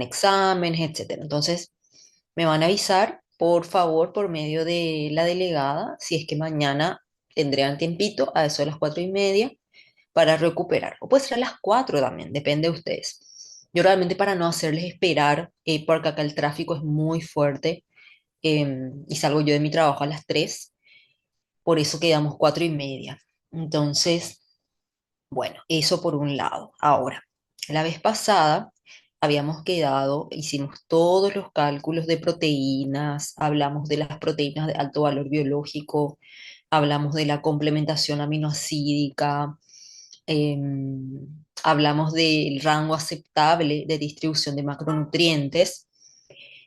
exámenes, etcétera. Entonces, me van a avisar, por favor, por medio de la delegada, si es que mañana tendrían tiempito a eso de las 4:30 para recuperar. O puede ser a las 4 también, depende de ustedes. Yo realmente para no hacerles esperar, porque acá el tráfico es muy fuerte y salgo yo de mi trabajo a las 3, por eso quedamos 4:30. Entonces, bueno, eso por un lado. Ahora, la vez pasada habíamos quedado, hicimos todos los cálculos de proteínas, hablamos de las proteínas de alto valor biológico, hablamos de la complementación aminoácidica, hablamos del rango aceptable de distribución de macronutrientes,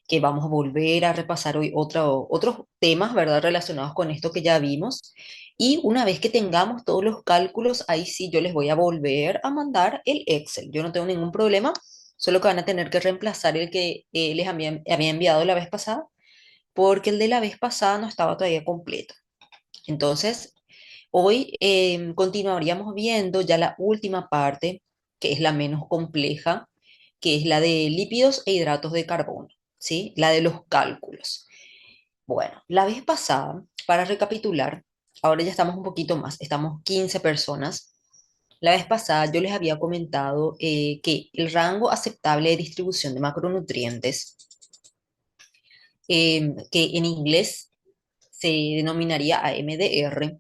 que vamos a volver a repasar hoy otros temas, ¿verdad?, relacionados con esto que ya vimos. Y una vez que tengamos todos los cálculos, ahí sí yo les voy a volver a mandar el Excel. Yo no tengo ningún problema, solo que van a tener que reemplazar el que les había enviado la vez pasada, porque el de la vez pasada no estaba todavía completo. Entonces, hoy continuaríamos viendo ya la última parte, que es la menos compleja, que es la de lípidos e hidratos de carbono, ¿sí? La de los cálculos. Bueno, la vez pasada, para recapitular, ahora ya estamos un poquito más, estamos 15 personas. La vez pasada yo les había comentado que el rango aceptable de distribución de macronutrientes, que en inglés se denominaría AMDR,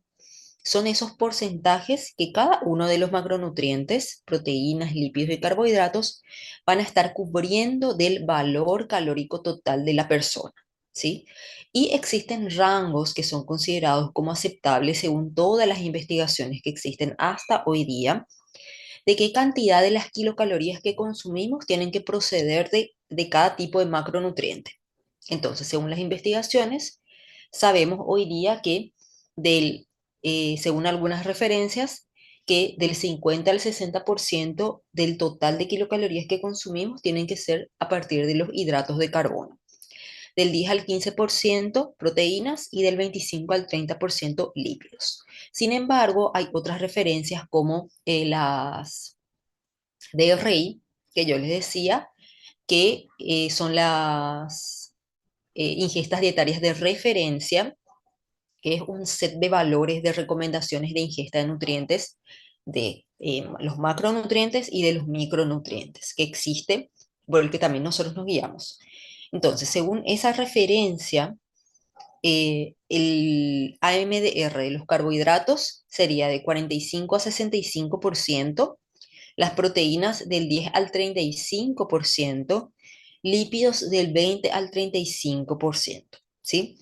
son esos porcentajes que cada uno de los macronutrientes, proteínas, lípidos y carbohidratos, van a estar cubriendo del valor calórico total de la persona, ¿sí? Y existen rangos que son considerados como aceptables según todas las investigaciones que existen hasta hoy día, de qué cantidad de las kilocalorías que consumimos tienen que proceder de cada tipo de macronutriente. Entonces, según las investigaciones, sabemos hoy día que según algunas referencias, que del 50 al 60% del total de kilocalorías que consumimos tienen que ser a partir de los hidratos de carbono, del 10 al 15% proteínas y del 25 al 30% lípidos. Sin embargo, hay otras referencias como las DRI, que yo les decía, que son las ingestas dietarias de referencia, que es un set de valores de recomendaciones de ingesta de nutrientes, de los macronutrientes y de los micronutrientes que existe, por el que también nosotros nos guiamos. Entonces, según esa referencia, el AMDR de los carbohidratos sería de 45 a 65%, las proteínas del 10 al 35%, lípidos del 20 al 35%, ¿sí?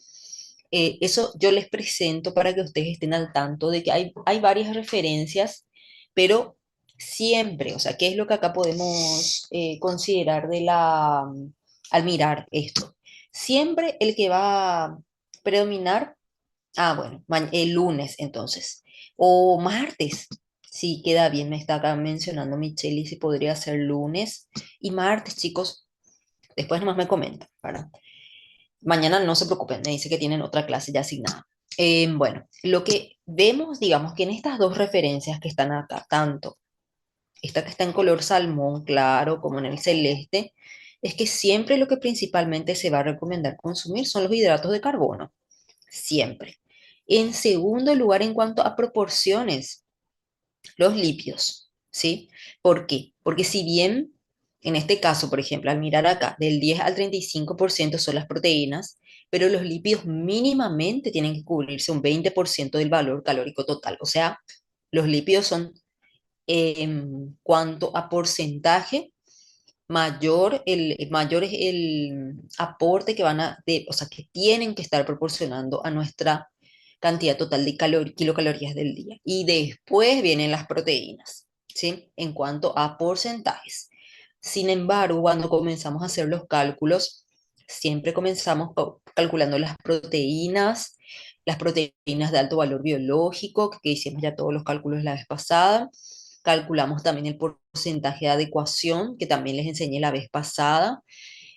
Eso yo les presento para que ustedes estén al tanto de que hay varias referencias, pero siempre, o sea, ¿qué es lo que acá podemos considerar al mirar esto? Siempre el que va a predominar, bueno, el lunes entonces, o martes, sí, queda bien, me está acá mencionando Michelle, si podría ser lunes y martes, chicos, después nomás me comentan, ¿verdad? Mañana no se preocupen, me dice que tienen otra clase ya asignada. Bueno, lo que vemos, digamos que en estas dos referencias que están acá, tanto esta que está en color salmón claro como en el celeste, es que siempre lo que principalmente se va a recomendar consumir son los hidratos de carbono, siempre. En segundo lugar, en cuanto a proporciones, los lípidos, ¿sí? ¿Por qué? Porque si bien en este caso, por ejemplo, al mirar acá, del 10 al 35% son las proteínas, pero los lípidos mínimamente tienen que cubrirse un 20% del valor calórico total. O sea, los lípidos son, en cuanto a porcentaje, mayor es el aporte que o sea, que tienen que estar proporcionando a nuestra cantidad total de kilocalorías del día. Y después vienen las proteínas, ¿sí? En cuanto a porcentajes. Sin embargo, cuando comenzamos a hacer los cálculos, siempre comenzamos calculando las proteínas de alto valor biológico, que hicimos ya todos los cálculos la vez pasada. Calculamos también el porcentaje de adecuación, que también les enseñé la vez pasada.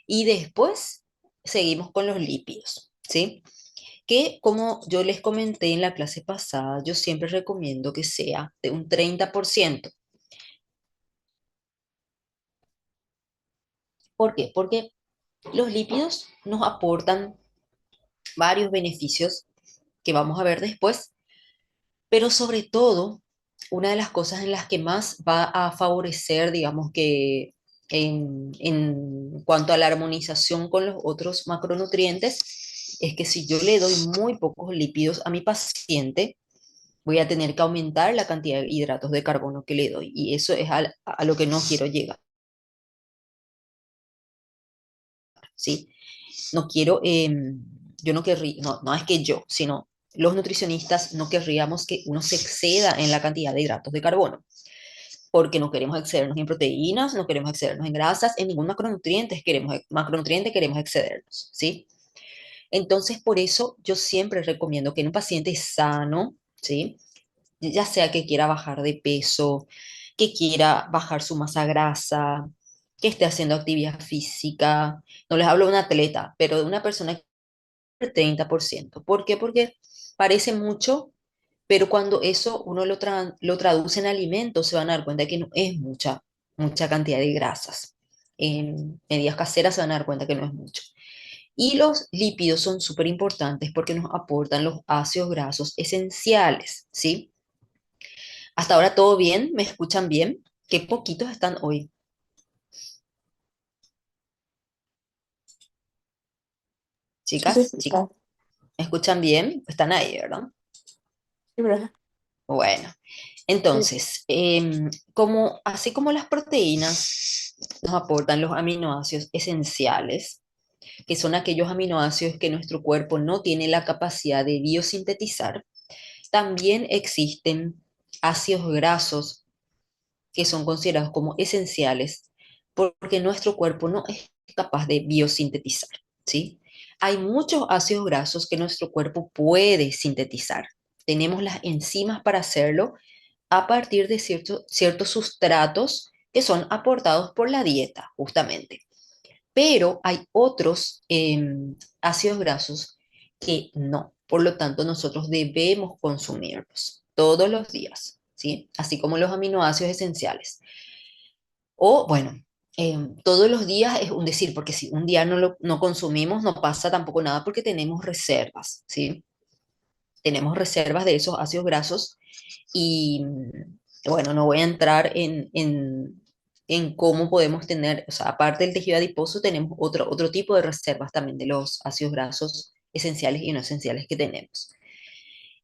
Y después seguimos con los lípidos, ¿sí? Que como yo les comenté en la clase pasada, yo siempre recomiendo que sea de un 30%. ¿Por qué? Porque los lípidos nos aportan varios beneficios que vamos a ver después, pero sobre todo, una de las cosas en las que más va a favorecer, digamos que en cuanto a la armonización con los otros macronutrientes, es que si yo le doy muy pocos lípidos a mi paciente, voy a tener que aumentar la cantidad de hidratos de carbono que le doy. Y eso es a lo que no quiero llegar, ¿sí? No quiero, yo no querría, no, no es que yo, sino los nutricionistas no querríamos que uno se exceda en la cantidad de hidratos de carbono, porque no queremos excedernos en proteínas, no queremos excedernos en grasas, en ningún macronutriente queremos excedernos, ¿sí? Entonces, por eso yo siempre recomiendo que en un paciente sano, ¿sí? Ya sea que quiera bajar de peso, que quiera bajar su masa grasa, que esté haciendo actividad física, no les hablo de un atleta, pero de una persona que el 30%. ¿Por qué? Porque parece mucho, pero cuando eso uno lo traduce en alimentos, se van a dar cuenta que no es mucha cantidad de grasas. En medidas caseras se van a dar cuenta que no es mucho. Y los lípidos son súper importantes porque nos aportan los ácidos grasos esenciales, ¿sí? Hasta ahora todo bien, ¿me escuchan bien? Qué poquitos están hoy. Sí, sí, Chicas, sí, chicos, ¿me escuchan bien? Están ahí, ¿verdad? sí, ¿verdad? Bueno, Sí, entonces, así como las proteínas nos aportan los aminoácidos esenciales, que son aquellos aminoácidos que nuestro cuerpo no tiene la capacidad de biosintetizar, también existen ácidos grasos que son considerados como esenciales porque nuestro cuerpo no es capaz de biosintetizar, ¿sí? Hay muchos ácidos grasos que nuestro cuerpo puede sintetizar. Tenemos las enzimas para hacerlo a partir de ciertos sustratos que son aportados por la dieta, justamente. Pero hay otros ácidos grasos que no. Por lo tanto, nosotros debemos consumirlos todos los días, ¿sí? Así como los aminoácidos esenciales. O, bueno, todos los días es un decir, porque si un día no consumimos, no pasa tampoco nada porque tenemos reservas, ¿sí? Tenemos reservas de esos ácidos grasos y, bueno, no voy a entrar en cómo podemos tener, o sea, aparte del tejido adiposo, tenemos otro tipo de reservas también de los ácidos grasos esenciales y no esenciales que tenemos.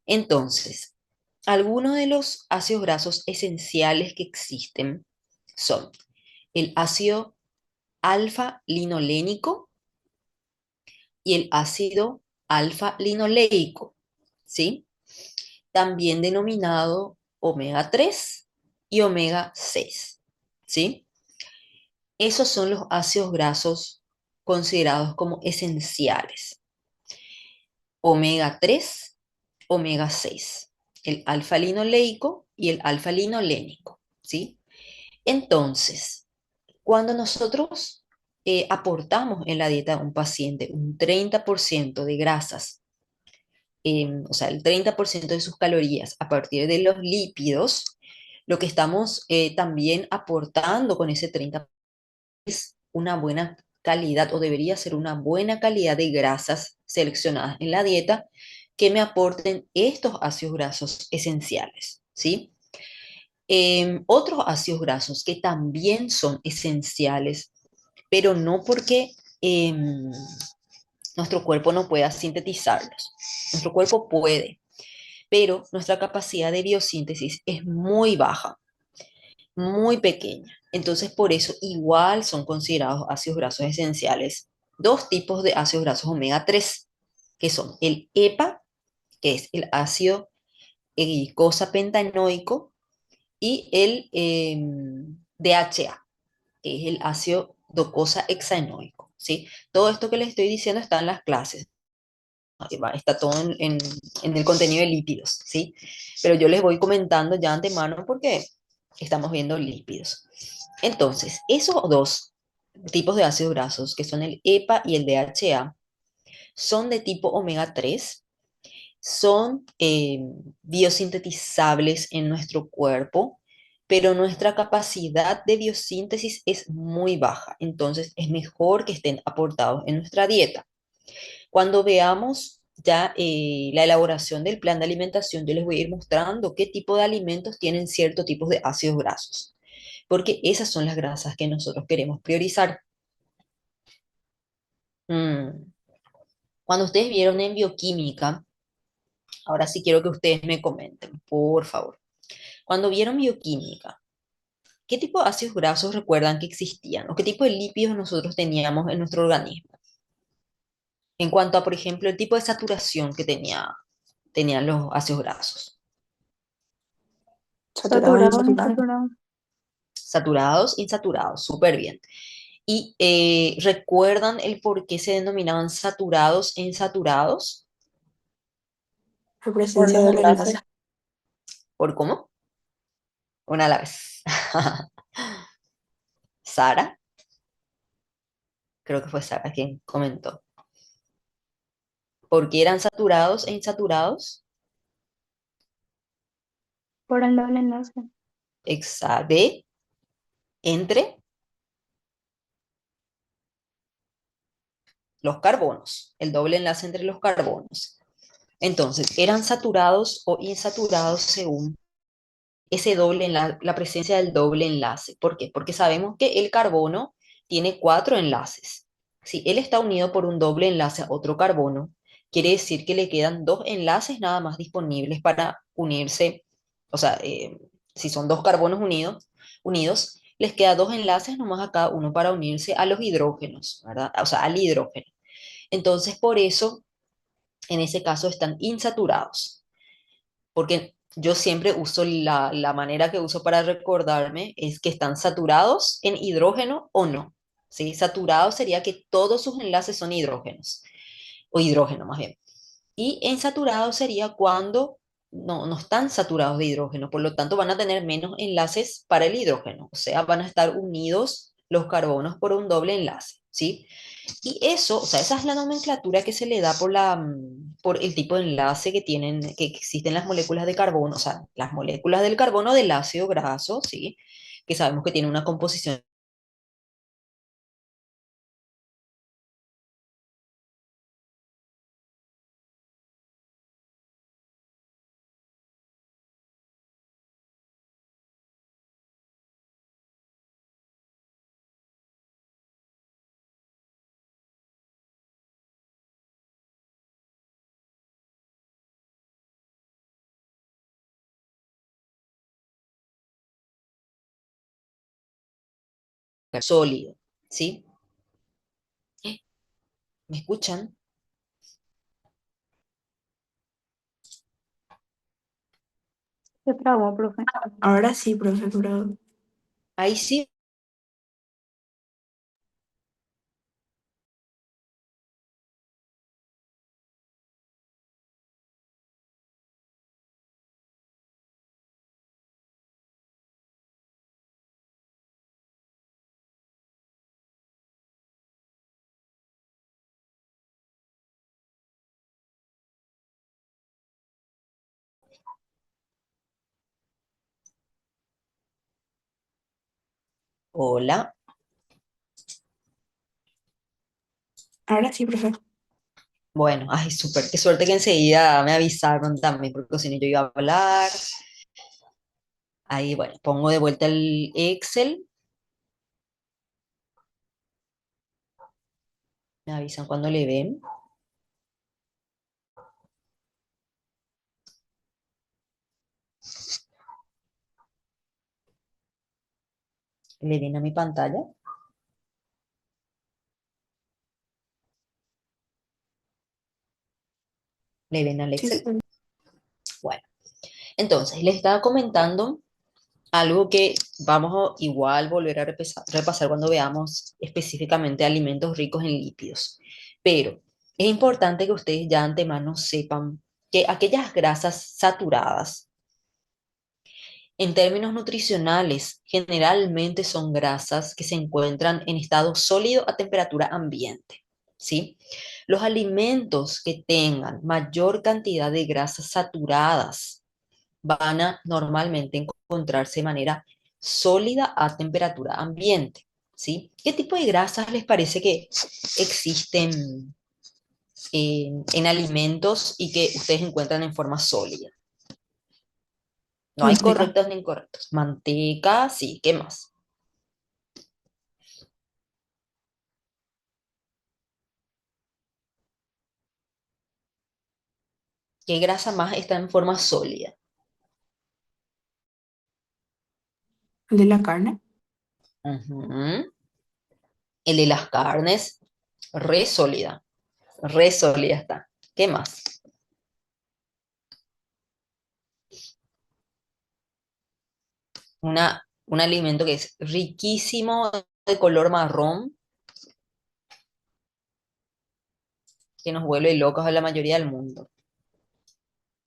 Entonces, algunos de los ácidos grasos esenciales que existen son el ácido alfa-linolénico y el ácido alfa-linoleico, ¿sí? También denominado omega 3 y omega 6, ¿sí? Esos son los ácidos grasos considerados como esenciales. Omega 3, omega 6, el alfa-linoleico y el alfa-linolénico, ¿sí? Entonces, cuando nosotros aportamos en la dieta de un paciente un 30% de grasas, o sea, el 30% de sus calorías a partir de los lípidos, lo que estamos también aportando con ese 30% es una buena calidad o debería ser una buena calidad de grasas seleccionadas en la dieta que me aporten estos ácidos grasos esenciales, ¿sí? Otros ácidos grasos que también son esenciales, pero no porque nuestro cuerpo no pueda sintetizarlos. Nuestro cuerpo puede, pero nuestra capacidad de biosíntesis es muy baja, muy pequeña. Entonces, por eso igual son considerados ácidos grasos esenciales. Dos tipos de ácidos grasos omega 3 que son el EPA, que es el ácido eicosapentaenoico, y el DHA, que es el ácido docosa hexaenoico, ¿sí? Todo esto que les estoy diciendo está en las clases, está todo en el contenido de lípidos, ¿sí? Pero yo les voy comentando ya antemano porque estamos viendo lípidos. Entonces, esos dos tipos de ácidos grasos, que son el EPA y el DHA, son de tipo omega 3, son biosintetizables en nuestro cuerpo, pero nuestra capacidad de biosíntesis es muy baja, entonces es mejor que estén aportados en nuestra dieta. Cuando veamos ya la elaboración del plan de alimentación, yo les voy a ir mostrando qué tipo de alimentos tienen ciertos tipos de ácidos grasos, porque esas son las grasas que nosotros queremos priorizar. Mm, Cuando ustedes vieron en bioquímica, ahora sí quiero que ustedes me comenten, por favor. Cuando vieron bioquímica, ¿qué tipo de ácidos grasos recuerdan que existían? ¿O qué tipo de lípidos nosotros teníamos en nuestro organismo? En cuanto a, por ejemplo, el tipo de saturación que tenían los ácidos grasos. Saturado, Saturado, insaturado. insaturado. Saturados, insaturados, súper bien. ¿Y recuerdan el por qué se denominaban saturados e insaturados? La Por presencia los del enlaces. enlace. ¿Por cómo? Una a la vez. Sara, creo que fue Sara quien comentó. ¿Por qué eran saturados e insaturados? Por el doble enlace. De, entre los carbonos, el doble enlace entre los carbonos. Entonces, eran saturados o insaturados según ese doble enlace, la presencia del doble enlace. ¿Por qué? Porque sabemos que el carbono tiene cuatro enlaces. Si él está unido por un doble enlace a otro carbono, quiere decir que le quedan dos enlaces nada más disponibles para unirse. O sea, si son dos carbonos unidos, les queda dos enlaces nomás a cada uno para unirse a los hidrógenos, ¿verdad? O sea, al hidrógeno. Entonces, por eso, en ese caso, están insaturados. Porque yo siempre uso la manera que uso para recordarme es que están saturados en hidrógeno o no. ¿Sí? Saturados sería que todos sus enlaces son hidrógenos, o hidrógeno más bien. Y insaturados sería cuando no están saturados de hidrógeno, por lo tanto van a tener menos enlaces para el hidrógeno, o sea, van a estar unidos los carbonos por un doble enlace, ¿sí? Y eso, o sea, esa es la nomenclatura que se le da por el tipo de enlace que tienen, que existen las moléculas de carbono, o sea, las moléculas del carbono del ácido graso, ¿sí? Que sabemos que tiene una composición. Sólido, ¿sí? ¿Me escuchan? Se trabó, profe. Ahora sí, profe, pero Ahí sí. Hola. ahora sí, profe. Bueno, ay, súper, qué suerte que enseguida me avisaron también, porque si no yo iba a hablar. Ahí, bueno, pongo de vuelta el Excel, me avisan cuando le ven. Le ven a mi pantalla, le ven al Sí, Excel. sí. Bueno, entonces les estaba comentando algo que vamos a igual volver a repasar cuando veamos específicamente alimentos ricos en lípidos. Pero es importante que ustedes ya de antemano sepan que aquellas grasas saturadas, en términos nutricionales, generalmente son grasas que se encuentran en estado sólido a temperatura ambiente, ¿sí? Los alimentos que tengan mayor cantidad de grasas saturadas van a normalmente encontrarse de manera sólida a temperatura ambiente, ¿sí? ¿Qué tipo de grasas les parece que existen en alimentos y que ustedes encuentran en forma sólida? No hay Manteca. correctos ni incorrectos. Manteca, sí, ¿qué más? ¿Qué grasa más está en forma sólida? El de la carne. Ujú. El de las carnes, re sólida está. ¿Qué más? Un alimento que es riquísimo, de color marrón, que nos vuelve locos a la mayoría del mundo.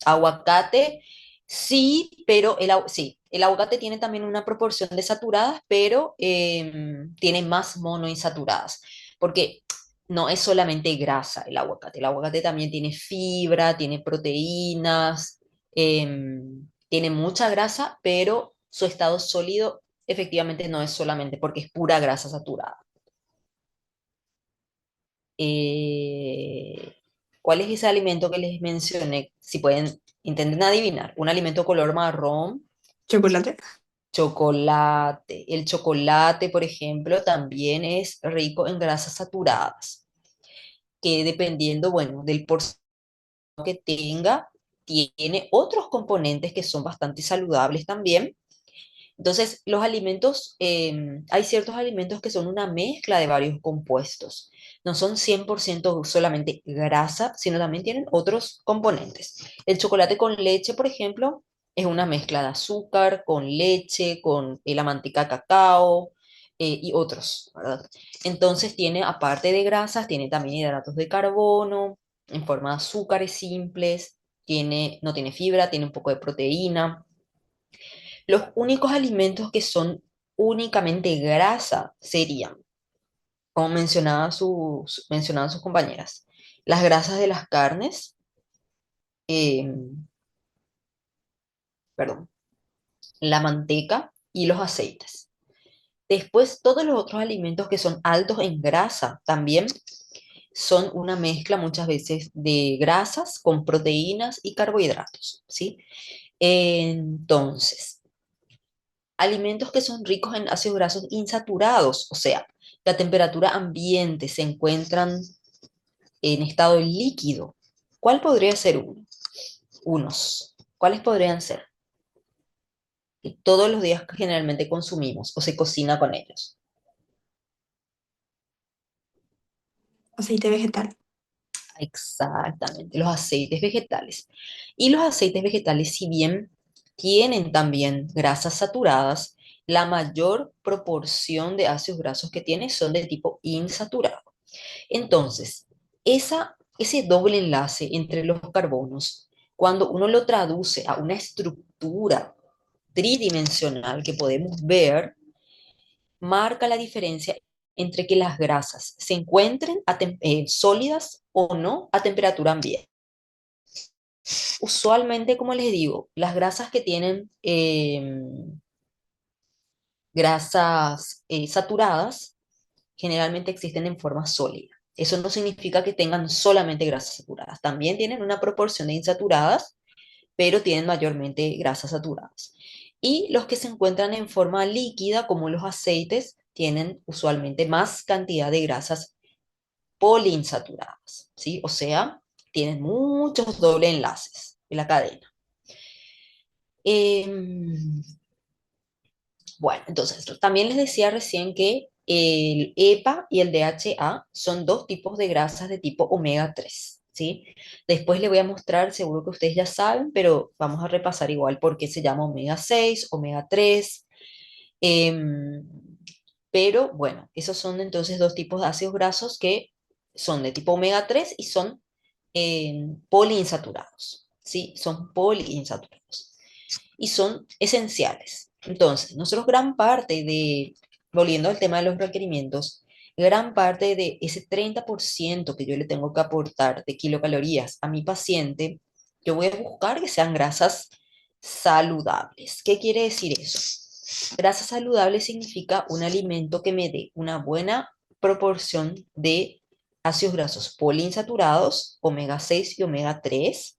Aguacate, sí, pero sí, el aguacate tiene también una proporción de saturadas, pero tiene más monoinsaturadas, porque no es solamente grasa el aguacate también tiene fibra, tiene proteínas, tiene mucha grasa, pero su estado sólido efectivamente no es solamente porque es pura grasa saturada. Eh, ¿Cuál es ese alimento que les mencioné? Si pueden, intenten adivinar. Un alimento color marrón, Chocolate. chocolate. El chocolate, por ejemplo, también es rico en grasas saturadas, que dependiendo, bueno, del porcentaje que tenga, tiene otros componentes que son bastante saludables también. Entonces, los alimentos, hay ciertos alimentos que son una mezcla de varios compuestos. No son 100% solamente grasa, sino también tienen otros componentes. El chocolate con leche, por ejemplo, es una mezcla de azúcar con leche, con la manteca cacao y otros, ¿verdad? Entonces tiene, aparte de grasas, tiene también hidratos de carbono en forma de azúcares simples, no tiene fibra, tiene un poco de proteína. Los únicos alimentos que son únicamente grasa serían, como mencionaban sus compañeras, las grasas de las carnes, eh, perdón, la manteca y los aceites. Después, todos los otros alimentos que son altos en grasa también son una mezcla muchas veces de grasas con proteínas y carbohidratos, ¿sí? Entonces, alimentos que son ricos en ácidos grasos insaturados, o sea, que a temperatura ambiente se encuentran en estado líquido. ¿Cuál podría ser uno? Unos. ¿Cuáles podrían ser? Que todos los días generalmente consumimos o se cocina con ellos. Aceite vegetal. Exactamente, los aceites vegetales. Y los aceites vegetales, si bien tienen también grasas saturadas, la mayor proporción de ácidos grasos que tienen son de tipo insaturado. Entonces, ese doble enlace entre los carbonos, cuando uno lo traduce a una estructura tridimensional que podemos ver, marca la diferencia entre que las grasas se encuentren sólidas o no a temperatura ambiente. Usualmente, como les digo, las grasas que tienen grasas saturadas generalmente existen en forma sólida. Eso no significa que tengan solamente grasas saturadas. También tienen una proporción de insaturadas, pero tienen mayormente grasas saturadas. Y los que se encuentran en forma líquida, como los aceites, tienen usualmente más cantidad de grasas poliinsaturadas, ¿sí? O sea, tienen muchos doble enlaces en la cadena. Em, Bueno, entonces también les decía recién que el EPA y el DHA son dos tipos de grasas de tipo omega 3, ¿sí? Después les voy a mostrar, seguro que ustedes ya saben, pero vamos a repasar igual por qué se llama omega 6, omega 3. em, pero bueno, esos son entonces dos tipos de ácidos grasos que son de tipo omega 3 y son poliinsaturados, ¿sí? Son poliinsaturados y son esenciales. Entonces, nosotros volviendo al tema de los requerimientos, gran parte de ese 30% que yo le tengo que aportar de kilocalorías a mi paciente, yo voy a buscar que sean grasas saludables. ¿Qué quiere decir eso? Grasa saludable significa un alimento que me dé una buena proporción de ácidos grasos poliinsaturados, omega 6 y omega 3,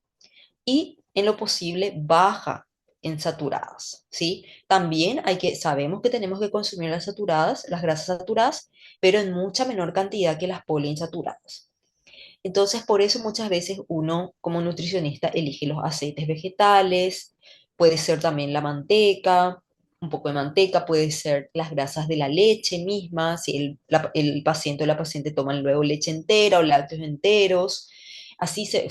y en lo posible baja en saturadas, ¿sí? También sabemos que tenemos que consumir las saturadas, las grasas saturadas, pero en mucha menor cantidad que las poliinsaturadas. Entonces, por eso muchas veces uno como nutricionista elige los aceites vegetales, puede ser también la manteca, un poco de manteca, puede ser las grasas de la leche misma, si el paciente o la paciente toman luego leche entera o lácteos enteros,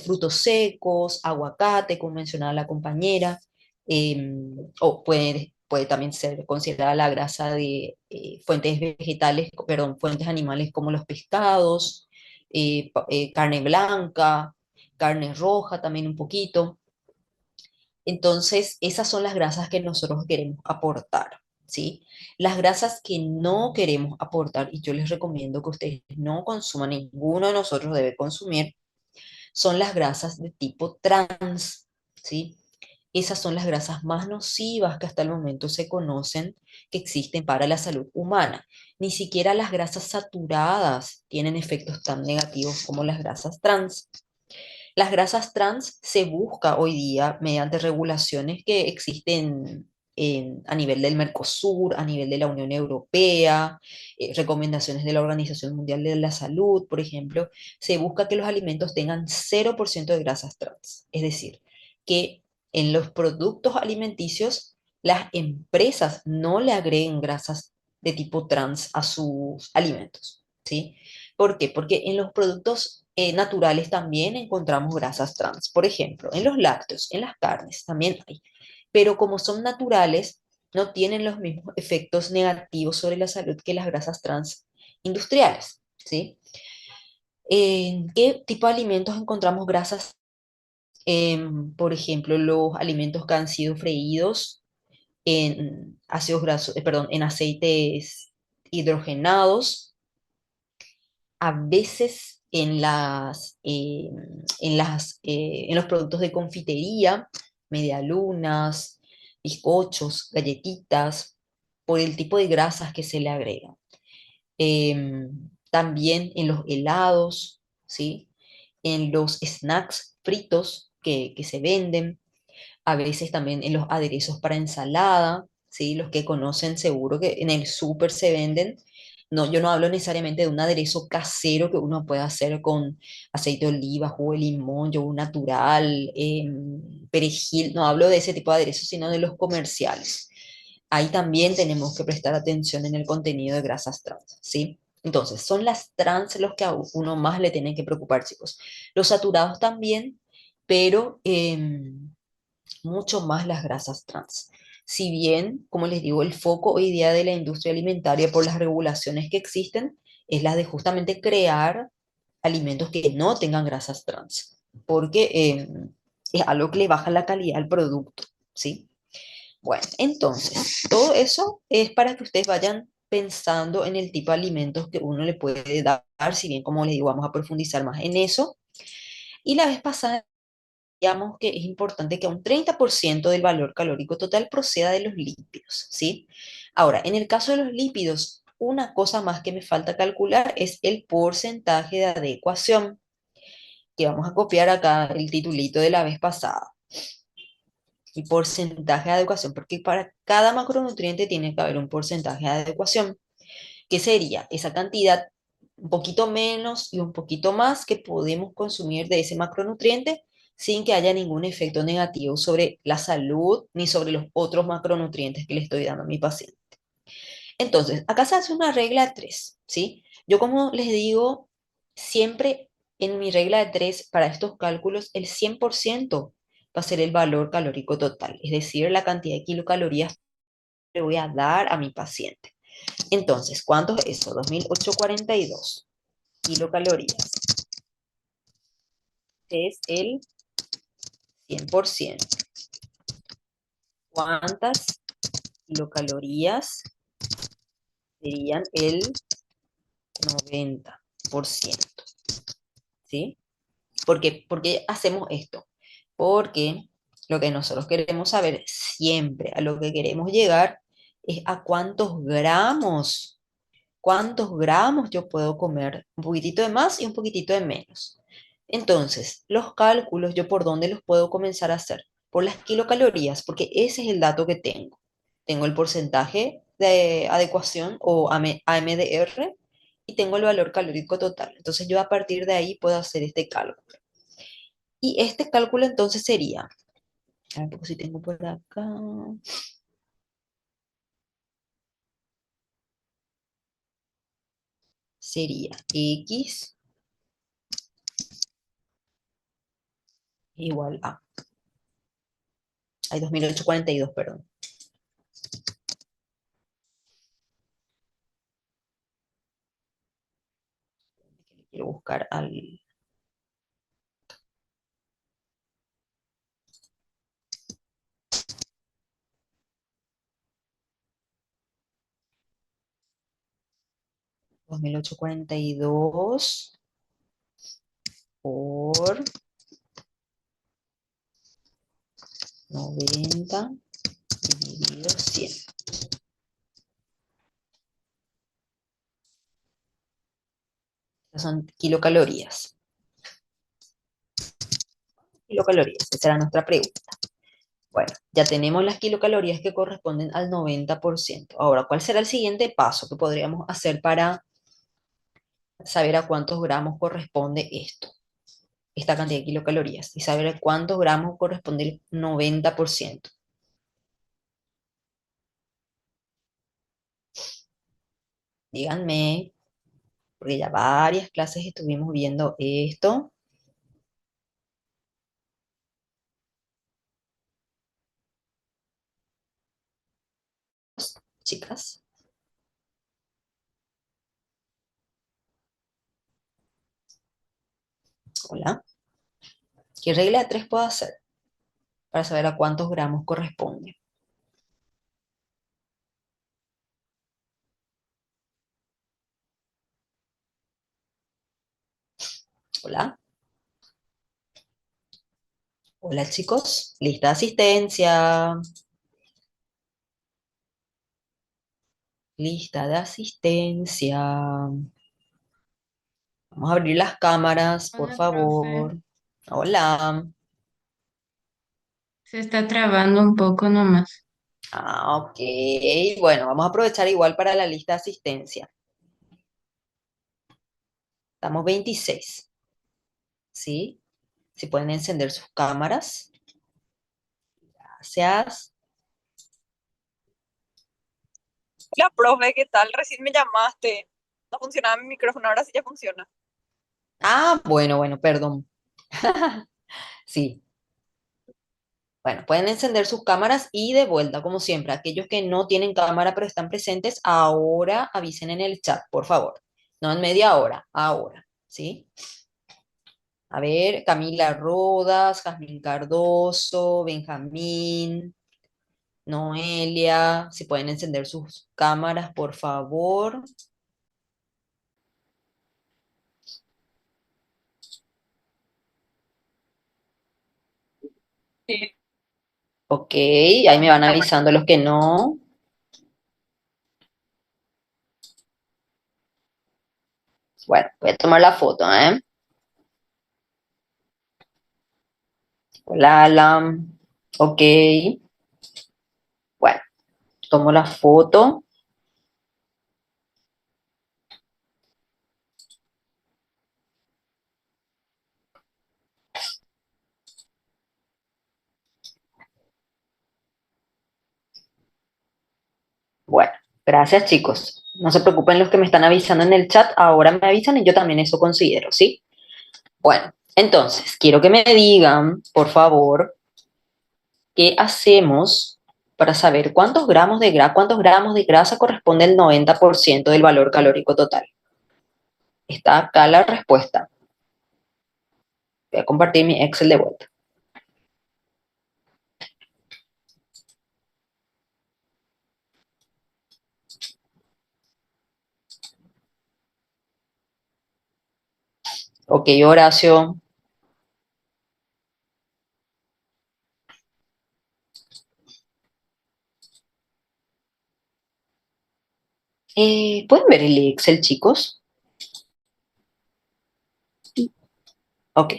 frutos secos, aguacate, como mencionaba la compañera, o puede también ser considerada la grasa de fuentes vegetales, perdón, fuentes animales como los pescados, carne blanca, carne roja también un poquito. Entonces, esas son las grasas que nosotros queremos aportar, ¿sí? Las grasas que no queremos aportar, y yo les recomiendo que ustedes no consuman, ninguno de nosotros debe consumir, son las grasas de tipo trans, ¿sí? Esas son las grasas más nocivas que hasta el momento se conocen que existen para la salud humana. Ni siquiera las grasas saturadas tienen efectos tan negativos como las grasas trans. Las grasas trans se busca hoy día mediante regulaciones que existen a nivel del Mercosur, a nivel de la Unión Europea, recomendaciones de la Organización Mundial de la Salud, por ejemplo, se busca que los alimentos tengan 0% de grasas trans. Es decir, que en los productos alimenticios las empresas no le agreguen grasas de tipo trans a sus alimentos, ¿sí? ¿Por qué? Porque en los productos naturales también encontramos grasas trans. Por ejemplo, en los lácteos, en las carnes también hay. Pero como son naturales, no tienen los mismos efectos negativos sobre la salud que las grasas trans industriales, ¿sí? ¿En qué tipo de alimentos encontramos grasas? Por ejemplo, los alimentos que han sido freídos en ácidos grasos, perdón, en aceites hidrogenados, a veces en los productos de confitería, medialunas, bizcochos, galletitas, por el tipo de grasas que se le agregan. También en los helados, ¿sí? En los snacks fritos que se venden, a veces también en los aderezos para ensalada, ¿sí? Los que conocen seguro que en el súper se venden. No, yo no hablo necesariamente de un aderezo casero que uno puede hacer con aceite de oliva, jugo de limón, yogur natural, perejil. No hablo de ese tipo de aderezos, sino de los comerciales. Ahí también tenemos que prestar atención en el contenido de grasas trans, ¿sí? Entonces, son las trans los que a uno más le tienen que preocupar, chicos. Los saturados también, pero mucho más las grasas trans. Si bien, como les digo, el foco hoy día de la industria alimentaria por las regulaciones que existen es la de justamente crear alimentos que no tengan grasas trans, porque es algo que le baja la calidad al producto, ¿sí? Bueno, entonces, todo eso es para que ustedes vayan pensando en el tipo de alimentos que uno le puede dar, si bien, como les digo, vamos a profundizar más en eso. Y la vez pasada digamos que es importante que un 30% del valor calórico total proceda de los lípidos, ¿sí? Ahora, en el caso de los lípidos, una cosa más que me falta calcular es el porcentaje de adecuación, que vamos a copiar acá el titulito de la vez pasada. El porcentaje de adecuación, porque para cada macronutriente tiene que haber un porcentaje de adecuación, que sería esa cantidad un poquito menos y un poquito más que podemos consumir de ese macronutriente sin que haya ningún efecto negativo sobre la salud ni sobre los otros macronutrientes que le estoy dando a mi paciente. Entonces, acá se hace una regla de tres, ¿sí? Yo como les digo, siempre en mi regla de tres, para estos cálculos, el 100% va a ser el valor calórico total, es decir, la cantidad de kilocalorías que le voy a dar a mi paciente. Entonces, ¿cuánto es eso? 2842 kilocalorías. Es el 100%. ¿Cuántas kilocalorías serían el 90%? ¿Sí? ¿Por qué hacemos esto? Porque lo que nosotros queremos saber siempre, a lo que queremos llegar, es a cuántos gramos yo puedo comer, un poquitito de más y un poquitito de menos. Entonces, los cálculos, ¿yo por dónde los puedo comenzar a hacer? Por las kilocalorías, porque ese es el dato que tengo. Tengo el porcentaje de adecuación o AMDR y tengo el valor calórico total. Entonces, yo a partir de ahí puedo hacer este cálculo. Y este cálculo entonces sería, a ver, porque si tengo por acá, sería X igual a, hay 2842, perdón. Quiero buscar al 2842 por 90 dividido 100. Estas son kilocalorías. Kilocalorías, esa era nuestra pregunta. Bueno, ya tenemos las kilocalorías que corresponden al 90%. Ahora, ¿cuál será el siguiente paso que podríamos hacer para saber a cuántos gramos corresponde esto? Esta cantidad de kilocalorías y saber a cuántos gramos corresponde el 90%. Díganme, porque ya varias clases estuvimos viendo esto. Chicas, hola. ¿Qué regla de tres puedo hacer para saber a cuántos gramos corresponde? Hola. Hola chicos, lista de asistencia. Lista de asistencia. Vamos a abrir las cámaras, por Hola, profe. favor. Hola. Se está trabando un poco nomás. Ah, ok. Bueno, vamos a aprovechar igual para la lista de asistencia. Estamos 26. ¿Sí? Si pueden encender sus cámaras. Gracias. Hola, profe, ¿qué tal? Recién me llamaste. No funcionaba mi micrófono, ahora sí ya funciona. Ah, bueno, perdón. Sí. Bueno, pueden encender sus cámaras y de vuelta, como siempre, aquellos que no tienen cámara pero están presentes, ahora avisen en el chat, por favor. No en media hora, ahora, ¿sí? A ver, Camila Rodas, Jazmín Cardoso, Benjamín, Noelia, si pueden encender sus cámaras, por favor. Sí. Ok, ahí me van avisando los que no. Bueno, voy a tomar la foto, ¿eh? Hola, Alan. Ok, bueno, tomo la foto. Bueno, gracias chicos. No se preocupen los que me están avisando en el chat, ahora me avisan y yo también eso considero, ¿sí? Bueno, entonces, quiero que me digan, por favor, qué hacemos para saber cuántos gramos de grasa corresponde el 90% del valor calórico total. Está acá la respuesta. Voy a compartir mi Excel de vuelta. Ok, Horacio. ¿Pueden ver el Excel, chicos? Sí. Ok.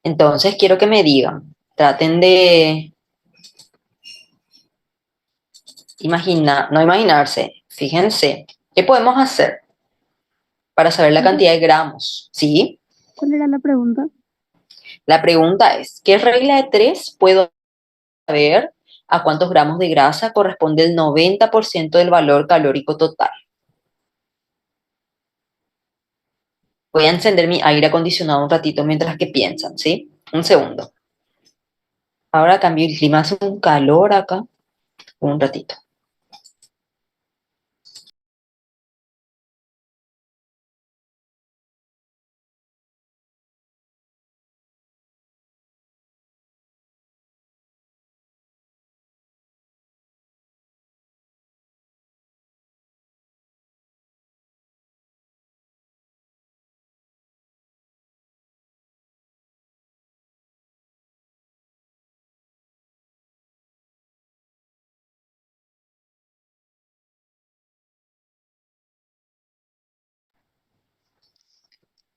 Entonces quiero que me digan, traten de imaginar, no imaginarse, fíjense, ¿qué podemos hacer para saber la Profe, cantidad de gramos? ¿Sí? ¿cuál era la pregunta? La pregunta es, ¿qué regla de tres puedo saber a cuántos gramos de grasa corresponde el 90% del valor calórico total? Voy a encender mi aire acondicionado un ratito mientras que piensan, ¿sí? Un segundo. Ahora cambió el clima, hace un calor acá. Un ratito.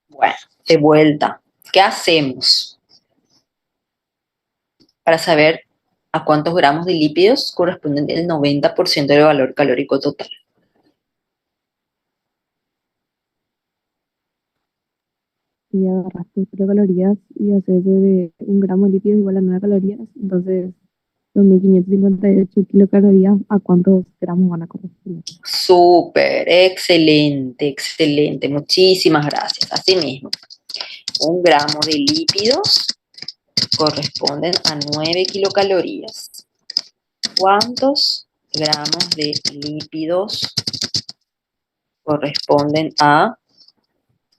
Bueno, de vuelta. ¿Qué hacemos para saber a cuántos gramos de lípidos corresponden el 90% del valor calórico total? Y agarras tus kilocalorías y haces de 1 gramo de lípidos igual a 9 calorías. Entonces, 2558 kilocalorías, ¿a cuántos gramos van a corresponder? Súper, excelente, excelente. Muchísimas gracias. Así mismo, 1 gramo de lípidos corresponden a 9 kilocalorías. ¿Cuántos gramos de lípidos corresponden a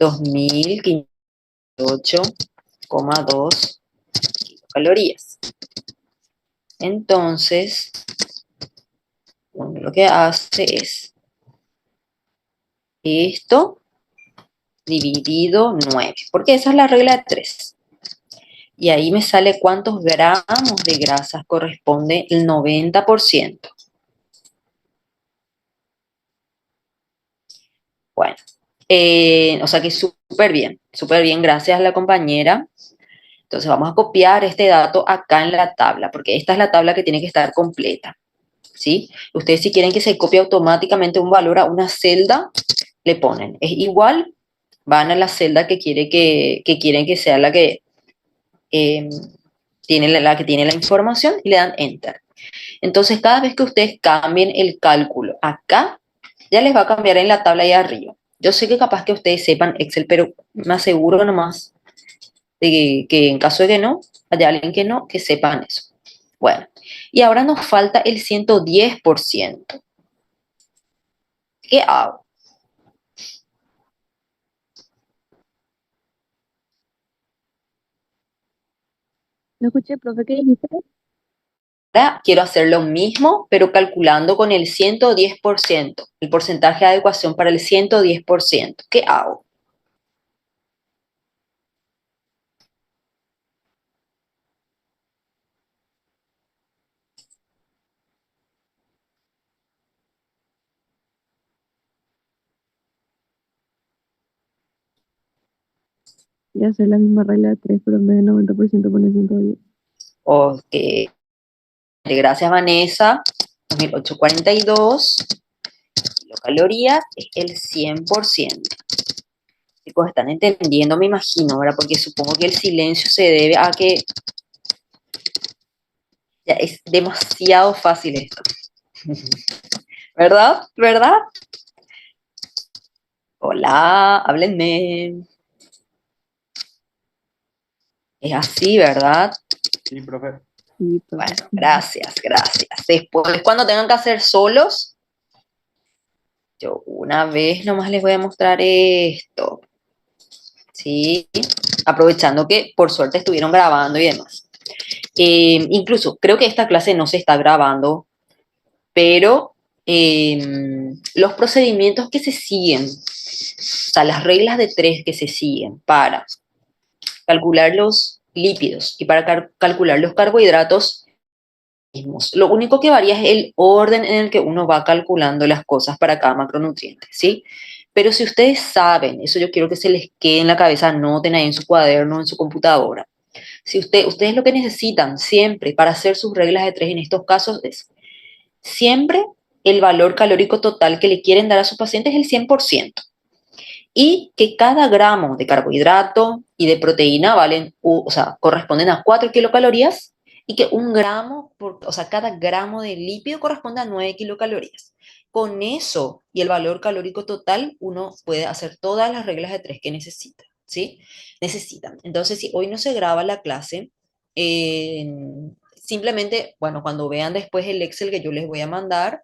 2508,2 kilocalorías? Entonces, uno lo que hace es esto dividido 9, porque esa es la regla de 3. Y ahí me sale cuántos gramos de grasas corresponde el 90%. Bueno, o sea que súper bien, gracias a la compañera. Entonces vamos a copiar este dato acá en la tabla, porque esta es la tabla que tiene que estar completa, ¿sí? Ustedes si quieren que se copie automáticamente un valor a una celda, le ponen, es igual, van a la celda que quieren que sea la que eh, tiene la que tiene la información y le dan Enter. Entonces, cada vez que ustedes cambien el cálculo acá, ya les va a cambiar en la tabla ahí arriba. Yo sé que capaz que ustedes sepan Excel, pero me aseguro nomás de que en caso de que no, haya alguien que no, que sepan eso. Bueno, y ahora nos falta el 110%. ¿Qué hago? No escuché, profe, ¿qué dijiste? Ahora quiero hacer lo mismo, pero calculando con el 110%, el porcentaje de adecuación para el 110%. ¿Qué hago? Y hacer la misma regla de 3, pero en vez de 90% pone 110. Ok, gracias Vanessa. 2842 kilocalorías es el 100%. Chicos, están entendiendo, me imagino, ¿verdad? Porque supongo que el silencio se debe a que ya es demasiado fácil esto. ¿Verdad? ¿Verdad? Hola, háblenme. Es así, ¿verdad? Sí, profe. Sí, profe. Bueno, gracias, gracias. Después, cuando tengan que hacer solos, yo una vez nomás les voy a mostrar esto. ¿Sí? Aprovechando que por suerte estuvieron grabando y demás. Incluso creo que esta clase no se está grabando, pero los procedimientos que se siguen, o sea, las reglas de tres que se siguen para calcular los lípidos y para calcular los carbohidratos mismos. Lo único que varía es el orden en el que uno va calculando las cosas para cada macronutriente, ¿sí? Pero si ustedes saben, eso yo quiero que se les quede en la cabeza, anoten ahí en su cuaderno, en su computadora. Si ustedes lo que necesitan siempre para hacer sus reglas de tres en estos casos es siempre el valor calórico total que le quieren dar a sus pacientes es el 100% y que cada gramo de carbohidrato y de proteína valen, o sea, corresponden a 4 kilocalorías y que un gramo, o sea, cada gramo de lípido corresponde a 9 kilocalorías. Con eso y el valor calórico total, uno puede hacer todas las reglas de tres que necesita, ¿sí? Necesitan. Entonces, si hoy no se graba la clase, eh, simplemente, bueno, cuando vean después el Excel que yo les voy a mandar,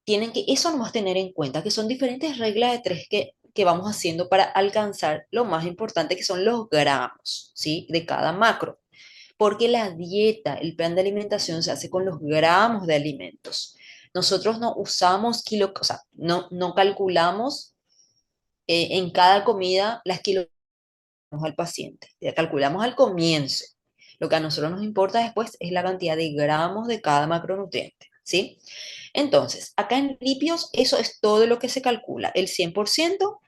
tienen que eso nomás tener en cuenta, que son diferentes reglas de tres que vamos haciendo para alcanzar lo más importante que son los gramos, ¿sí? De cada macro. Porque la dieta, el plan de alimentación se hace con los gramos de alimentos. Nosotros no usamos o sea, no calculamos en cada comida las kilogramos al paciente. Ya calculamos al comienzo. Lo que a nosotros nos importa después es la cantidad de gramos de cada macronutriente, ¿sí? Entonces, acá en lípidos, eso es todo lo que se calcula, el 100%,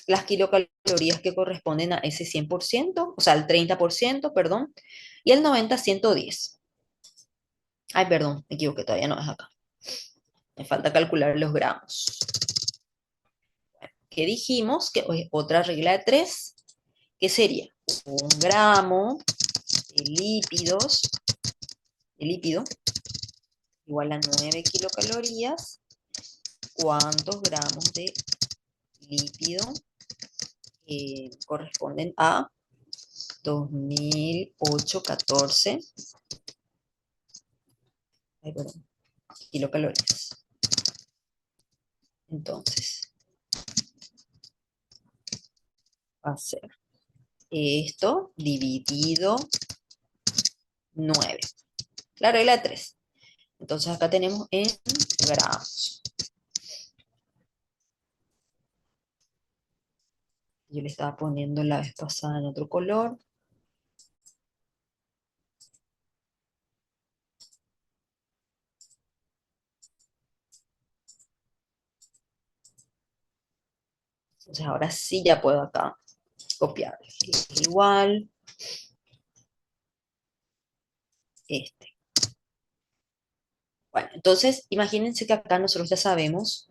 las kilocalorías que corresponden a ese 100%, o sea, el 30%, perdón, y el 90, 110. Ay, perdón, me equivoqué, todavía no es acá. Me falta calcular los gramos. ¿Qué dijimos? Que es otra regla de tres, que sería un gramo de lípidos, de lípido, igual a 9 kilocalorías. ¿Cuántos gramos de lípido corresponden a 2008,14 kilocalorías? Entonces, va a ser esto dividido 9. La regla de 3. Entonces acá tenemos en gramos. Yo le estaba poniendo la vez pasada en otro color. Entonces ahora sí ya puedo acá copiar. Es igual este. Bueno, entonces imagínense que acá nosotros ya sabemos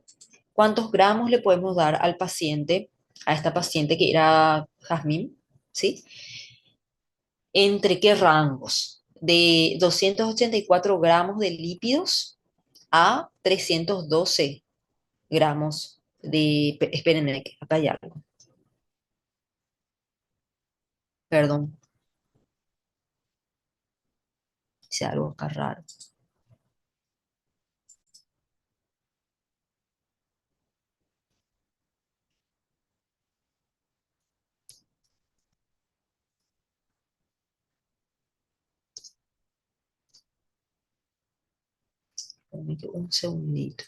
cuántos gramos le podemos dar al paciente, a esta paciente que era Jazmín, ¿sí? ¿Entre qué rangos? De 284 gramos de lípidos a 312 gramos de... Espérenme, que acá hay algo. Perdón, hice algo acá raro. Espérenme que un segundito.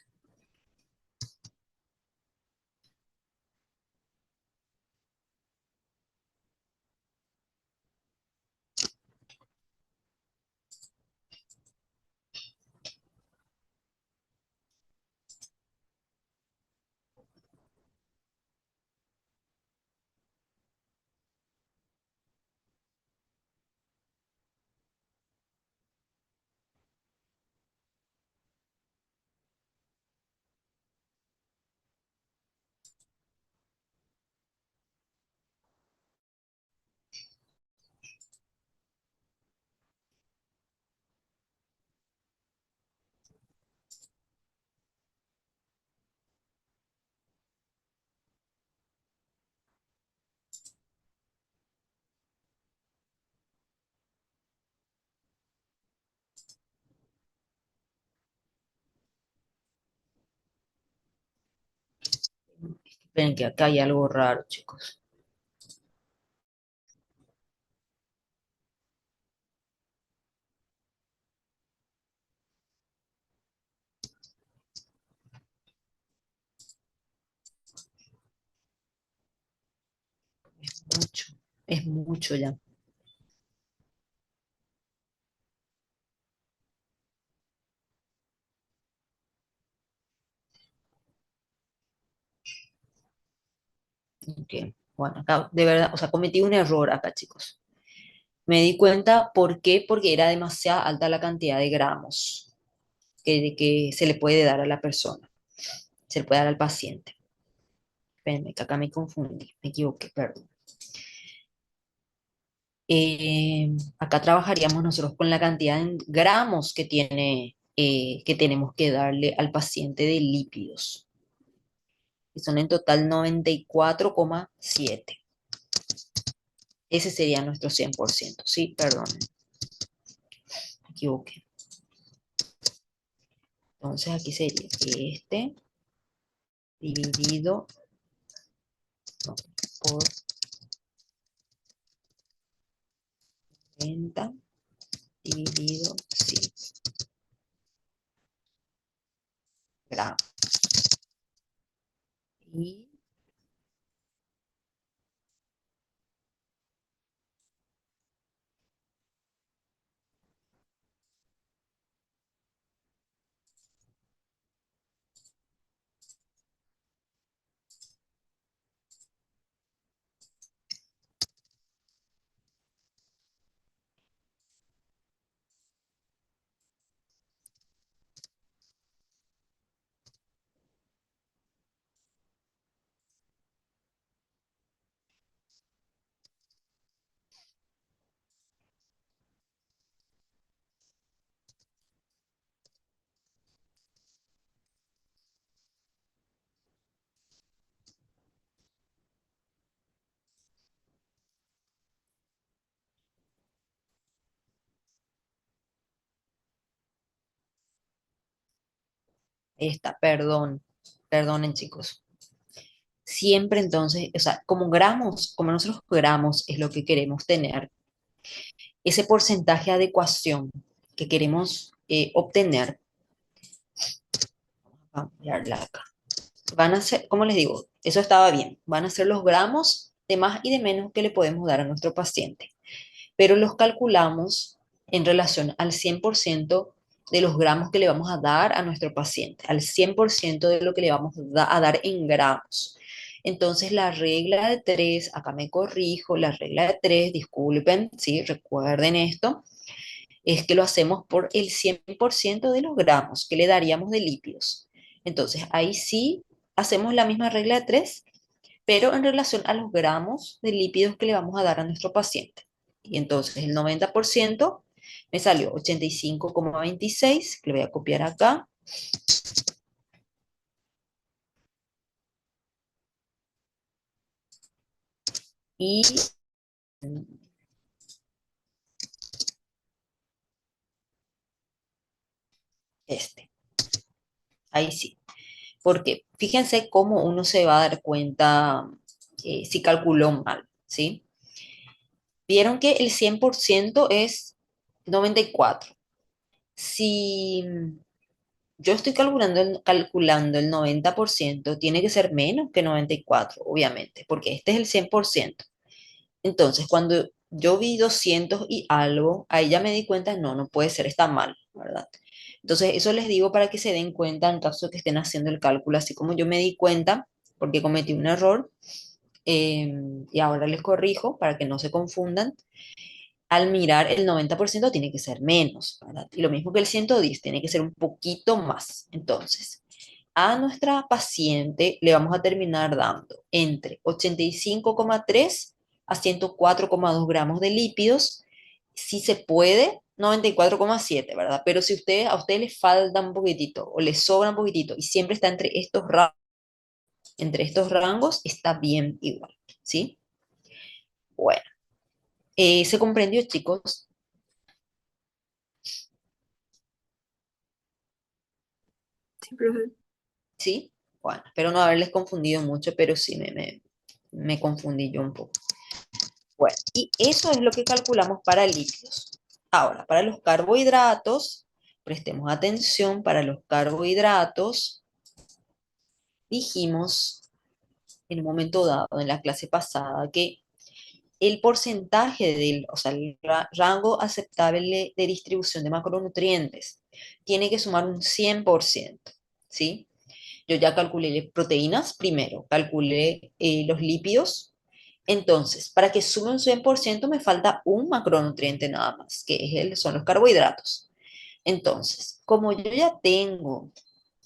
Esperen que acá hay algo raro, chicos. Mucho, es mucho ya. Ok. Bueno, acá, de verdad, o sea, cometí un error acá, chicos. Me di cuenta, ¿por qué? Porque era demasiado alta la cantidad de gramos que se le puede dar a la persona, se le puede dar al paciente. Espérenme, que acá me confundí, me equivoqué, perdón. Acá trabajaríamos nosotros con la cantidad en gramos que tiene, que tenemos que darle al paciente de lípidos, que son en total 94,7. Ese sería nuestro 100%, sí, perdón, me equivoqué. Entonces aquí sería este dividido, no, por 30 dividido 100 gramos. Y ahí está, perdonen chicos. Siempre entonces, o sea, como gramos, como nosotros gramos es lo que queremos tener, ese porcentaje de adecuación que queremos obtener, vamos a mirarla acá. Van a ser, como les digo, eso estaba bien, van a ser los gramos de más y de menos que le podemos dar a nuestro paciente, pero los calculamos en relación al 100% de los gramos que le vamos a dar a nuestro paciente, al 100% de lo que le vamos a dar en gramos. Entonces, la regla de 3, acá me corrijo, la regla de 3, disculpen, sí, recuerden esto, es que lo hacemos por el 100% de los gramos que le daríamos de lípidos. Entonces, ahí sí hacemos la misma regla de 3, pero en relación a los gramos de lípidos que le vamos a dar a nuestro paciente. Y entonces el 90% me salió 85,26, que lo voy a copiar acá. Y este, ahí sí. Porque fíjense cómo uno se va a dar cuenta si calculó mal, ¿sí? Vieron que el 100% es 94. Si yo estoy calculando el 90%, tiene que ser menos que 94, obviamente, porque este es el 100%. Entonces, cuando yo vi 200 y algo, ahí ya me di cuenta, no, no puede ser, está mal, ¿verdad? Entonces, eso les digo para que se den cuenta en caso de que estén haciendo el cálculo, así como yo me di cuenta, porque cometí un error, y ahora les corrijo para que no se confundan. Al mirar el 90% tiene que ser menos, ¿verdad? Y lo mismo que el 110, tiene que ser un poquito más. Entonces, a nuestra paciente le vamos a terminar dando entre 85,3 a 104,2 gramos de lípidos, si se puede, 94,7, ¿verdad? Pero si a usted le falta un poquitito o le sobra un poquitito y siempre está entre estos rangos, está bien igual, ¿sí? Bueno, ¿se comprendió, chicos? Sí, profe. ¿Sí? Bueno, espero no haberles confundido mucho, pero sí me confundí yo un poco. Bueno, y eso es lo que calculamos para lípidos. Ahora, para los carbohidratos, prestemos atención, para los carbohidratos, dijimos en un momento dado, en la clase pasada, que el porcentaje o sea, el rango aceptable de distribución de macronutrientes tiene que sumar un 100%, ¿sí? Yo ya calculé proteínas primero, calculé los lípidos. Entonces, para que sume un 100% me falta un macronutriente nada más, que es son los carbohidratos. Entonces, como yo ya tengo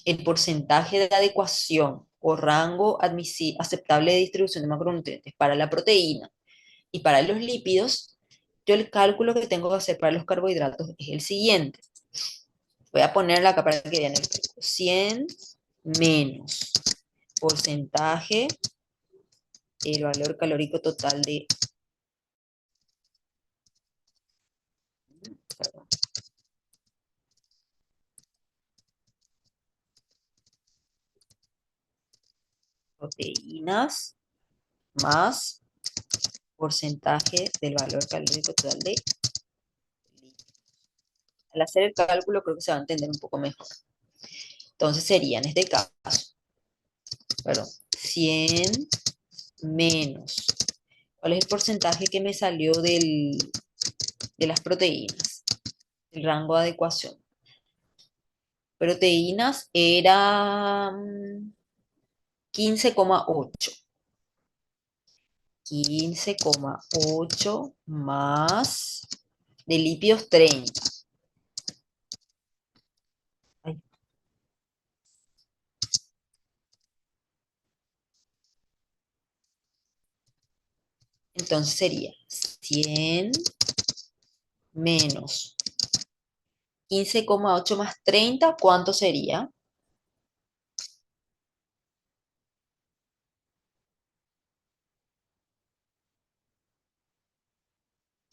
el porcentaje de adecuación o rango aceptable de distribución de macronutrientes para la proteína y para los lípidos, yo el cálculo que tengo que hacer para los carbohidratos es el siguiente. Voy a ponerla acá para que vean el cálculo. 100 menos porcentaje, el valor calórico total de, perdón, proteínas más porcentaje del valor calórico total de lípidos. Al hacer el cálculo creo que se va a entender un poco mejor. Entonces sería en este caso, perdón, 100 menos. ¿Cuál es el porcentaje que me salió de las proteínas? El rango de adecuación. Proteínas era 15,8. 15,8 más de lípidos 30. Ay. Entonces sería 100 menos 15,8 más 30, ¿cuánto sería?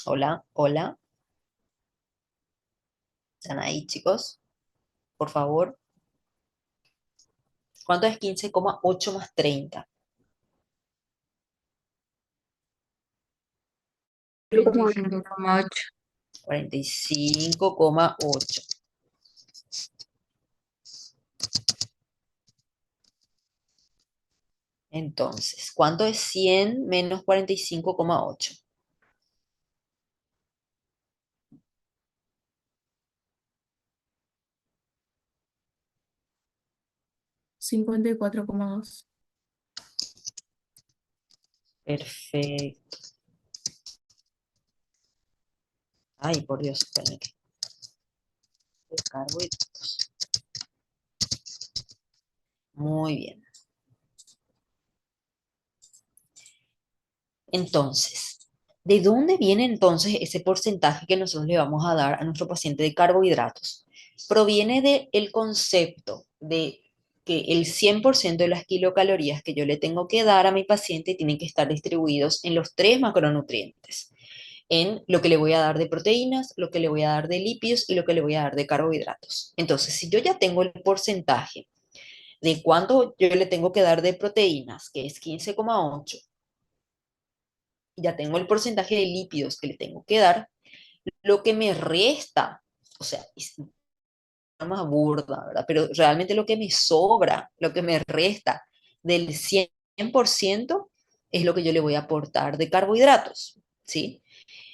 Hola, hola. ¿Están ahí, chicos? Por favor. ¿Cuánto es 15,8 más 30? 45,8. 45,8. Entonces, ¿cuánto es 100 menos 45,8? 54,2. Perfecto. Ay, por Dios, espérame que carbohidratos. Muy bien. Entonces, ¿de dónde viene entonces ese porcentaje que nosotros le vamos a dar a nuestro paciente de carbohidratos? Proviene del concepto de que el 100% de las kilocalorías que yo le tengo que dar a mi paciente tienen que estar distribuidos en los tres macronutrientes, en lo que le voy a dar de proteínas, lo que le voy a dar de lípidos y lo que le voy a dar de carbohidratos. Entonces, si yo ya tengo el porcentaje de cuánto yo le tengo que dar de proteínas, que es 15,8, ya tengo el porcentaje de lípidos que le tengo que dar, lo que me resta, o sea, es más burda, ¿verdad? Pero realmente lo que me sobra, lo que me resta del 100% es lo que yo le voy a aportar de carbohidratos, ¿sí?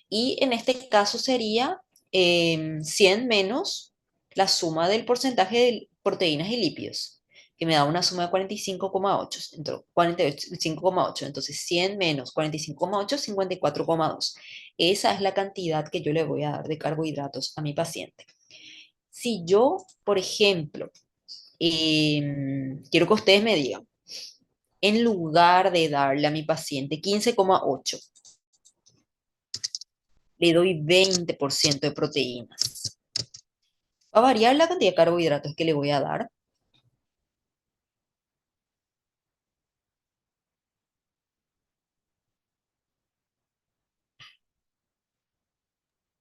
Y en este caso sería 100 menos la suma del porcentaje de proteínas y lípidos, que me da una suma de 45,8. Entonces, 45,8. Entonces, 100 menos 45,8, 54,2. Esa es la cantidad que yo le voy a dar de carbohidratos a mi paciente. Si yo, por ejemplo, quiero que ustedes me digan, en lugar de darle a mi paciente 15,8, le doy 20% de proteínas. Va a variar la cantidad de carbohidratos que le voy a dar.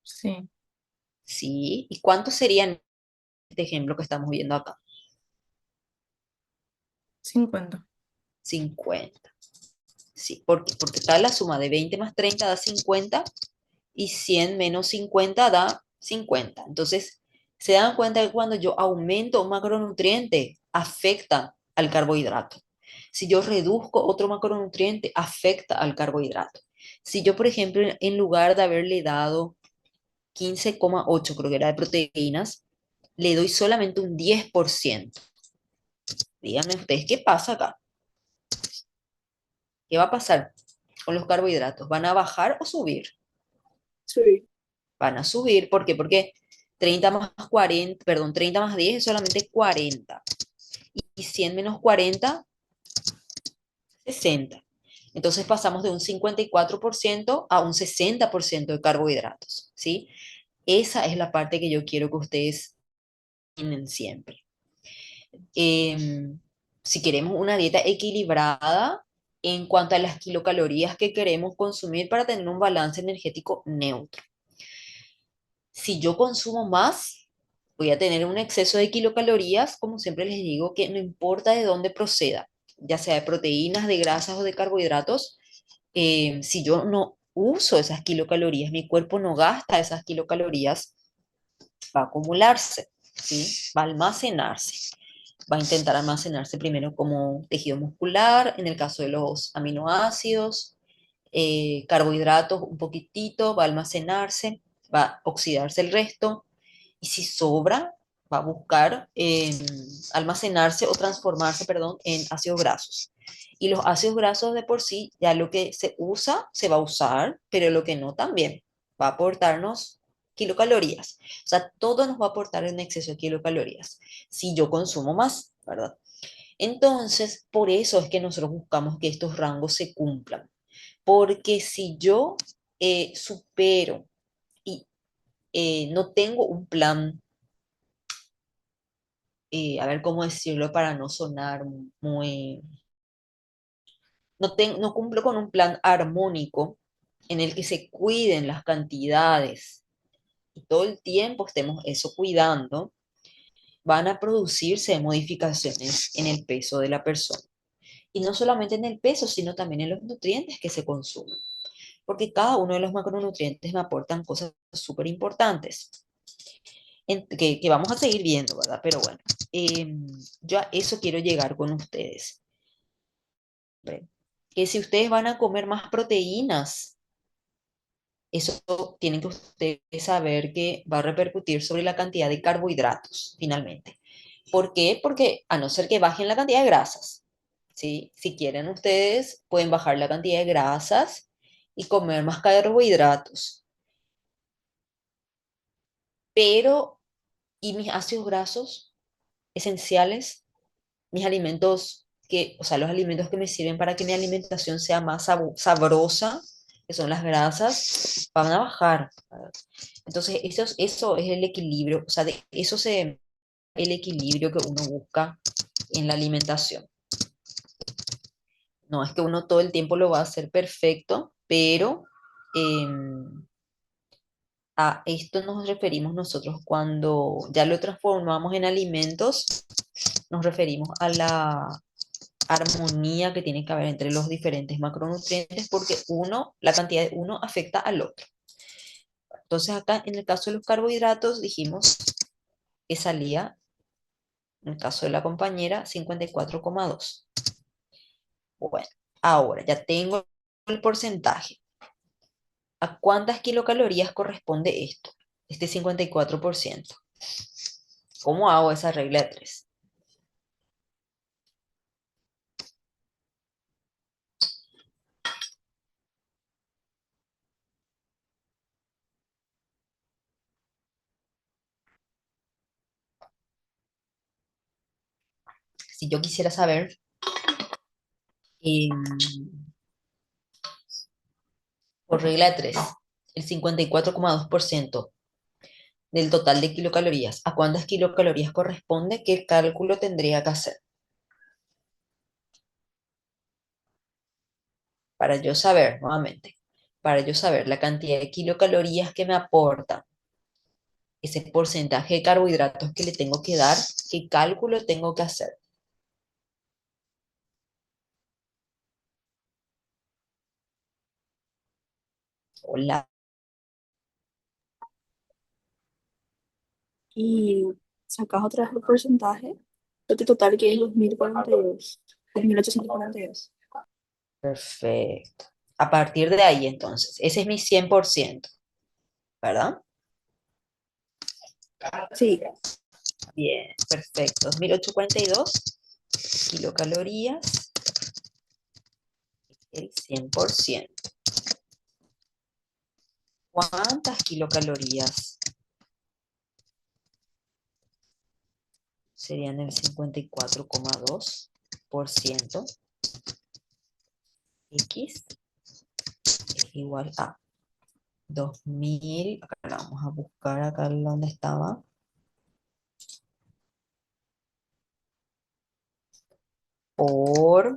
Sí. Sí. ¿Y cuántos serían este ejemplo que estamos viendo acá? 50. 50. Sí. ¿Por qué? Porque está la suma de 20 más 30 da 50 y 100 menos 50 da 50. Entonces, se dan cuenta que cuando yo aumento un macronutriente, afecta al carbohidrato. Si yo reduzco otro macronutriente, afecta al carbohidrato. Si yo, por ejemplo, en lugar de haberle dado 15,8, creo que era de proteínas, le doy solamente un 10%. Díganme ustedes, ¿qué pasa acá? ¿Qué va a pasar con los carbohidratos? ¿Van a bajar o subir? Sí. Van a subir, ¿por qué? Porque 30 más 40, perdón, 30 más 10 es solamente 40. Y 100 menos 40, 60. Entonces pasamos de un 54% a un 60% de carbohidratos, ¿sí? Esa es la parte que yo quiero que ustedes tienen siempre. Si queremos una dieta equilibrada en cuanto a las kilocalorías que queremos consumir para tener un balance energético neutro. Si yo consumo más, voy a tener un exceso de kilocalorías, como siempre les digo, que no importa de dónde proceda, ya sea de proteínas, de grasas o de carbohidratos, si yo no uso esas kilocalorías, mi cuerpo no gasta esas kilocalorías, va a acumularse, ¿sí? Va a almacenarse. Va a intentar almacenarse primero como tejido muscular, en el caso de los aminoácidos, carbohidratos un poquitito, va a almacenarse, va a oxidarse el resto, y si sobra, va a buscar almacenarse o transformarse, perdón, en ácidos grasos. Y los ácidos grasos de por sí, ya lo que se usa, se va a usar, pero lo que no también va a aportarnos kilocalorías. O sea, todo nos va a aportar en exceso de kilocalorías si yo consumo más, ¿verdad? Entonces, por eso es que nosotros buscamos que estos rangos se cumplan. Porque si yo supero y no tengo un plan, a ver cómo decirlo para no sonar muy, no cumplo con un plan armónico en el que se cuiden las cantidades y todo el tiempo estemos eso cuidando, van a producirse modificaciones en el peso de la persona. Y no solamente en el peso, sino también en los nutrientes que se consumen. Porque cada uno de los macronutrientes me aportan cosas súper importantes que vamos a seguir viendo, ¿verdad? Pero bueno, yo a eso quiero llegar con ustedes. ¿Ve? Que si ustedes van a comer más proteínas, eso tienen que ustedes saber que va a repercutir sobre la cantidad de carbohidratos, finalmente. ¿Por qué? Porque a no ser que bajen la cantidad de grasas, ¿sí? Si quieren ustedes, pueden bajar la cantidad de grasas y comer más carbohidratos. Pero, ¿y mis ácidos grasos esenciales? Mis alimentos o sea, los alimentos que me sirven para que mi alimentación sea más sabrosa, que son las grasas, van a bajar, ¿verdad? Entonces, eso es el equilibrio, o sea, de eso se el equilibrio que uno busca en la alimentación. No es que uno todo el tiempo lo va a hacer perfecto, pero a esto nos referimos nosotros cuando ya lo transformamos en alimentos, nos referimos a la armonía que tiene que haber entre los diferentes macronutrientes, porque la cantidad de uno afecta al otro. Entonces acá en el caso de los carbohidratos dijimos que salía, en el caso de la compañera, 54,2. Bueno, ahora ya tengo el porcentaje. ¿A cuántas kilocalorías corresponde esto? Este 54%. ¿Cómo hago esa regla de 3? Si yo quisiera saber por regla de 3, el 54,2% del total de kilocalorías, ¿a cuántas kilocalorías corresponde? ¿Qué cálculo tendría que hacer? Para yo saber, nuevamente, para yo saber la cantidad de kilocalorías que me aporta ese porcentaje de carbohidratos que le tengo que dar, ¿qué cálculo tengo que hacer? Hola. Y sacas otra vez el porcentaje. Este total que es 2042. 2842. Perfecto. A partir de ahí, entonces, ese es mi 100%, ¿verdad? Sí. Bien, perfecto. 2842 kilocalorías, el 100%. ¿Cuántas kilocalorías serían el 54,2%? X es igual a 2000, acá la vamos a buscar, acá donde estaba, por,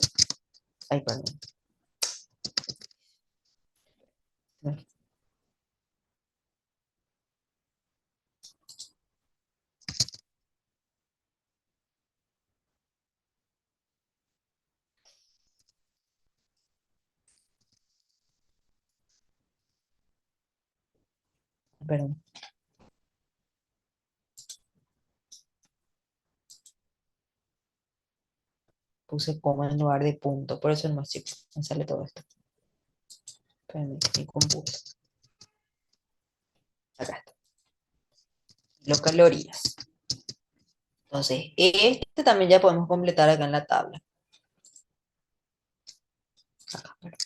ay, perdón, perdón, puse coma en lugar de punto, por eso no me sale todo esto. Espérenme, mi computo. Acá está. Kilocalorías. Entonces, este también ya podemos completar acá en la tabla. Acá, perdón.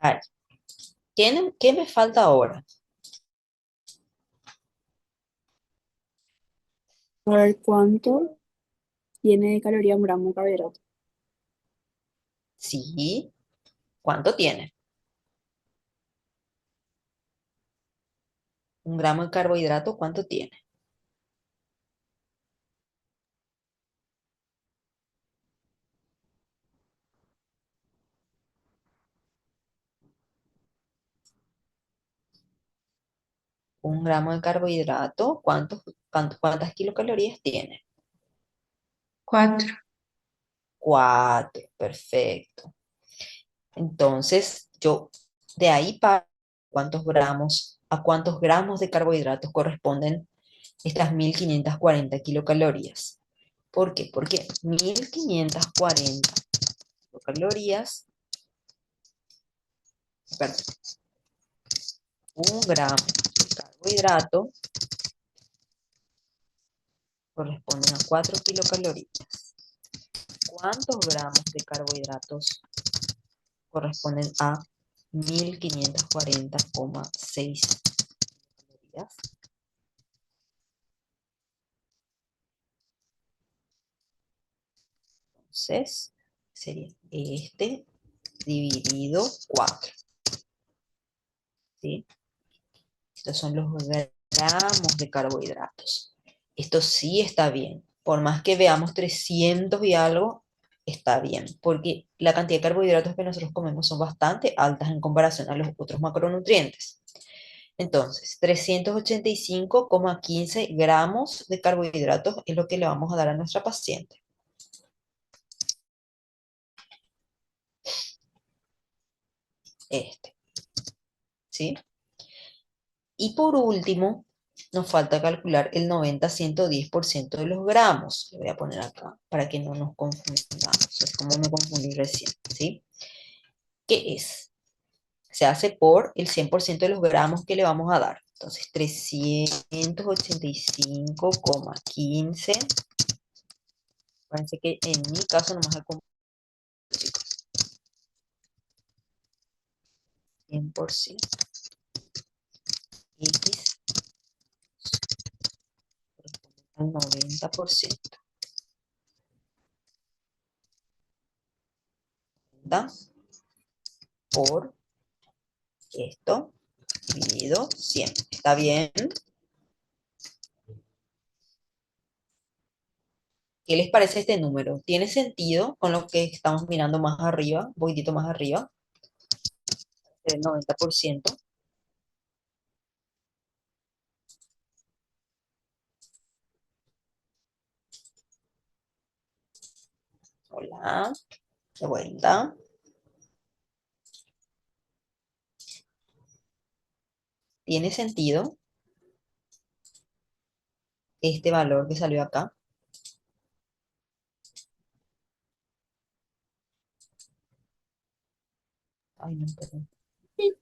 A ver, ¿qué me falta ahora? A ver cuánto tiene de caloría un gramo de carbohidrato. Sí, ¿cuánto tiene? Un gramo de carbohidrato, ¿cuánto tiene? Un gramo de carbohidrato, ¿cuántas kilocalorías tiene? 4. 4, perfecto. Entonces, yo de ahí para a cuántos gramos de carbohidratos corresponden estas 1540 kilocalorías. ¿Por qué? Porque 1540 kilocalorías, perdón, un gramo de carbohidrato corresponden a 4 kilocalorías. ¿Cuántos gramos de carbohidratos corresponden a 1540,6 calorías? Entonces, sería este dividido 4. ¿Sí? Estos son los gramos de carbohidratos. Esto sí está bien. Por más que veamos 300 y algo, está bien. Porque la cantidad de carbohidratos que nosotros comemos son bastante altas en comparación a los otros macronutrientes. Entonces, 385,15 gramos de carbohidratos es lo que le vamos a dar a nuestra paciente. Este, ¿sí? Y por último, nos falta calcular el 90-110% de los gramos. Lo voy a poner acá para que no nos confundamos. Es como me confundí recién, ¿sí? ¿Qué es? Se hace por el 100% de los gramos que le vamos a dar. Entonces, 385,15. Parece que en mi caso nomás hay como 100%. X al 90%. ¿Da? Por esto dividido 100. ¿Está bien? ¿Qué les parece este número? ¿Tiene sentido con lo que estamos mirando más arriba, un poquitito más arriba, del 90%? Hola, de vuelta. ¿Tiene sentido este valor que salió acá? Ay, no, perdón. Sí,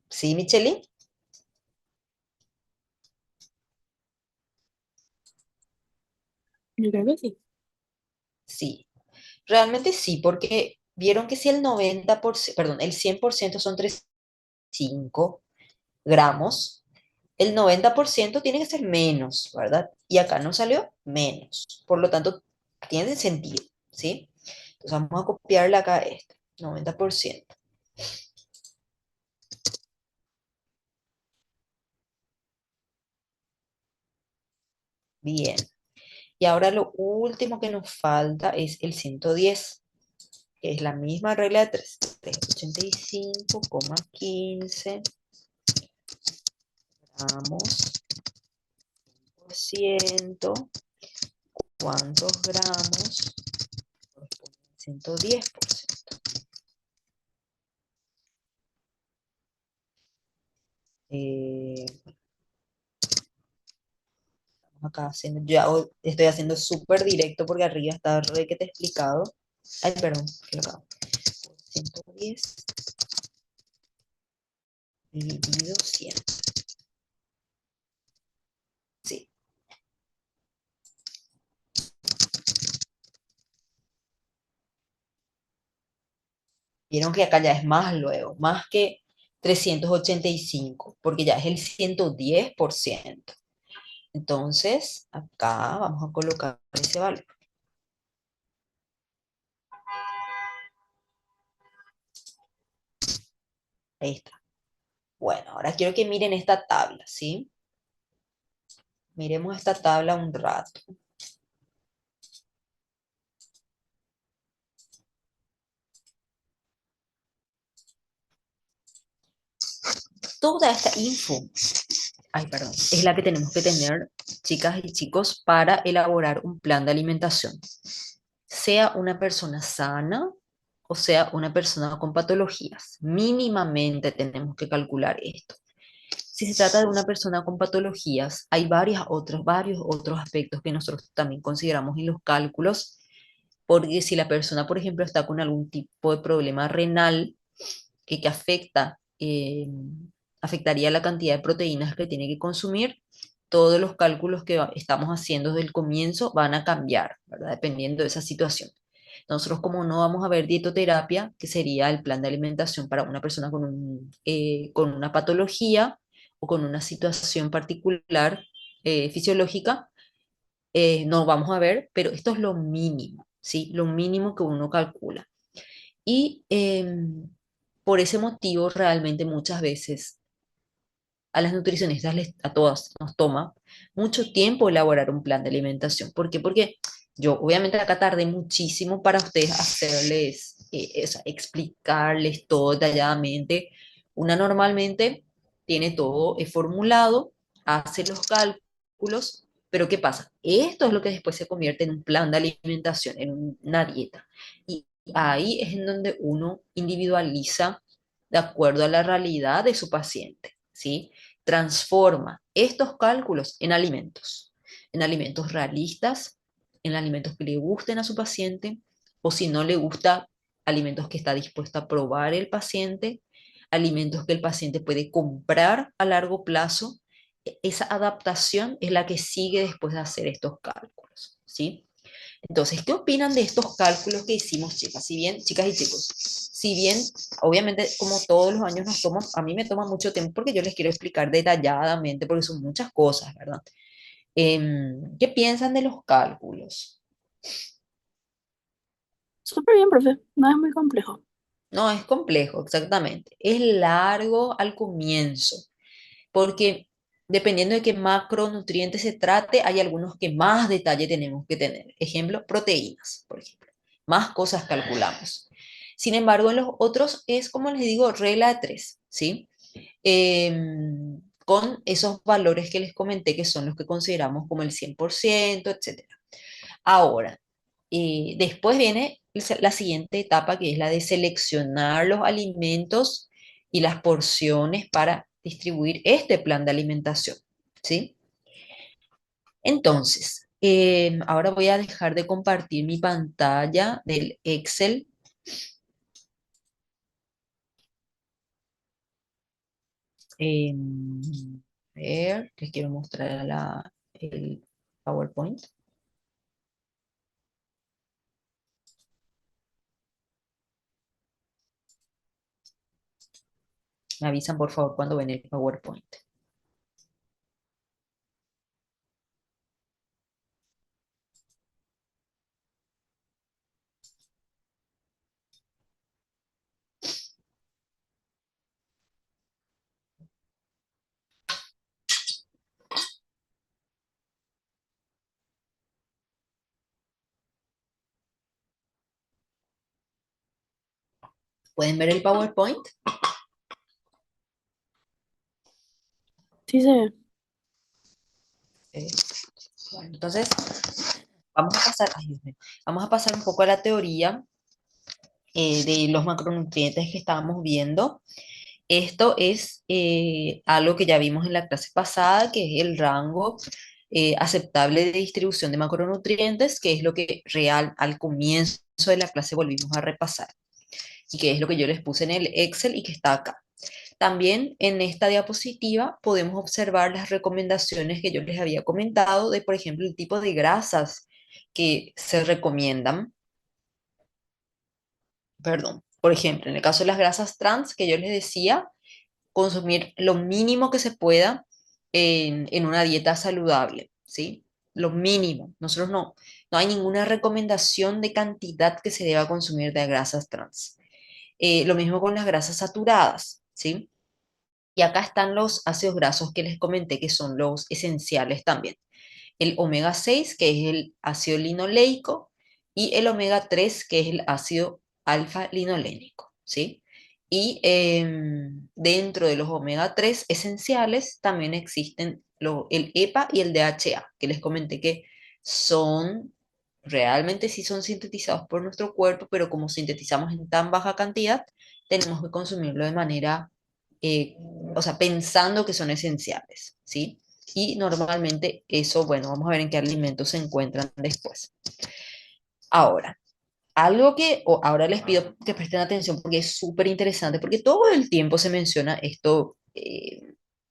¿Sí, Micheli? yo creo que sí. Sí, realmente sí, porque vieron que si el 90%, perdón, el 100% son 305 gramos, el 90% tiene que ser menos, ¿verdad? Y acá no salió menos. Por lo tanto, tiene sentido, ¿sí? Entonces vamos a copiarle acá este, 90%. Bien. Y ahora lo último que nos falta es el 110, que es la misma regla de 3. 385,15 gramos por ciento. ¿Cuántos gramos corresponde al 110%? Eh, Acá haciendo, estoy haciendo súper directo porque arriba está re que te he explicado. Ay, perdón, que lo acabo. 110 dividido 100. Sí, vieron que acá ya es más luego, más que 385 porque ya es el 110%. Entonces, acá vamos a colocar ese valor. Ahí está. Bueno, ahora quiero que miren esta tabla, ¿sí? Miremos esta tabla un rato. Toda esta info, ay, perdón, es la que tenemos que tener, chicas y chicos, para elaborar un plan de alimentación. Sea una persona sana o sea una persona con patologías. Mínimamente tenemos que calcular esto. Si se trata de una persona con patologías, hay varios otros aspectos que nosotros también consideramos en los cálculos, porque si la persona, por ejemplo, está con algún tipo de problema renal que afectaría la cantidad de proteínas que tiene que consumir, todos los cálculos que estamos haciendo desde el comienzo van a cambiar, ¿verdad? Dependiendo de esa situación. Nosotros como no vamos a ver dietoterapia, que sería el plan de alimentación para una persona con una patología o con una situación particular fisiológica, no vamos a ver, pero esto es lo mínimo, ¿sí? Lo mínimo que uno calcula. Y por ese motivo, realmente muchas veces a las nutricionistas, a todas, nos toma mucho tiempo elaborar un plan de alimentación. ¿Por qué? Porque yo obviamente acá tardé muchísimo para ustedes hacerles, o sea, explicarles todo detalladamente. Una normalmente tiene todo formulado, hace los cálculos, pero ¿qué pasa? Esto es lo que después se convierte en un plan de alimentación, en una dieta. Y ahí es en donde uno individualiza de acuerdo a la realidad de su paciente, ¿sí? Transforma estos cálculos en alimentos realistas, en alimentos que le gusten a su paciente, o si no le gusta, alimentos que está dispuesto a probar el paciente, alimentos que el paciente puede comprar a largo plazo. Esa adaptación es la que sigue después de hacer estos cálculos, ¿sí? Entonces, ¿qué opinan de estos cálculos que hicimos, chicas? Si bien, chicas y chicos, si bien, obviamente, como todos los años nos toma, a mí me toma mucho tiempo porque yo les quiero explicar detalladamente, porque son muchas cosas, ¿verdad? ¿Qué piensan de los cálculos? Súper bien, profe. No es muy complejo. No, es complejo, exactamente. Es largo al comienzo, porque dependiendo de qué macronutrientes se trate, hay algunos que más detalle tenemos que tener. Ejemplo, proteínas, por ejemplo. Más cosas calculamos. Sin embargo, en los otros es, como les digo, regla de tres, ¿sí? Con esos valores que les comenté, que son los que consideramos como el 100%, etcétera. Ahora, después viene la siguiente etapa, que es la de seleccionar los alimentos y las porciones para distribuir este plan de alimentación, ¿sí? Entonces, ahora voy a dejar de compartir mi pantalla del Excel A ver, les quiero mostrar el PowerPoint. Me avisan por favor cuando ven el PowerPoint. ¿Pueden ver el PowerPoint? Sí se ve. Eh, bueno, entonces, vamos a pasar, ay, Dios mío, vamos a pasar un poco a la teoría de los macronutrientes que estábamos viendo. Esto es algo que ya vimos en la clase pasada, que es el rango aceptable de distribución de macronutrientes, que es lo que real al comienzo de la clase volvimos a repasar, y que es lo que yo les puse en el Excel y que está acá. También en esta diapositiva podemos observar las recomendaciones que yo les había comentado de, por ejemplo, el tipo de grasas que se recomiendan. Perdón. Por ejemplo, en el caso de las grasas trans que yo les decía, consumir lo mínimo que se pueda en una dieta saludable, ¿sí? Lo mínimo. Nosotros no hay ninguna recomendación de cantidad que se deba consumir de grasas trans. Lo mismo con las grasas saturadas, ¿sí? Y acá están los ácidos grasos que les comenté que son los esenciales también. El omega 6 que es el ácido linoleico, y el omega 3 que es el ácido alfa-linolénico, ¿sí? Y dentro de los omega 3 esenciales también existen el EPA y el DHA, que les comenté que son, realmente sí son sintetizados por nuestro cuerpo, pero como sintetizamos en tan baja cantidad, tenemos que consumirlo de manera, eh, o sea, pensando que son esenciales, ¿sí? Y normalmente eso, bueno, vamos a ver en qué alimentos se encuentran después. Ahora, algo que ahora les pido que presten atención porque es súper interesante, porque todo el tiempo se menciona esto,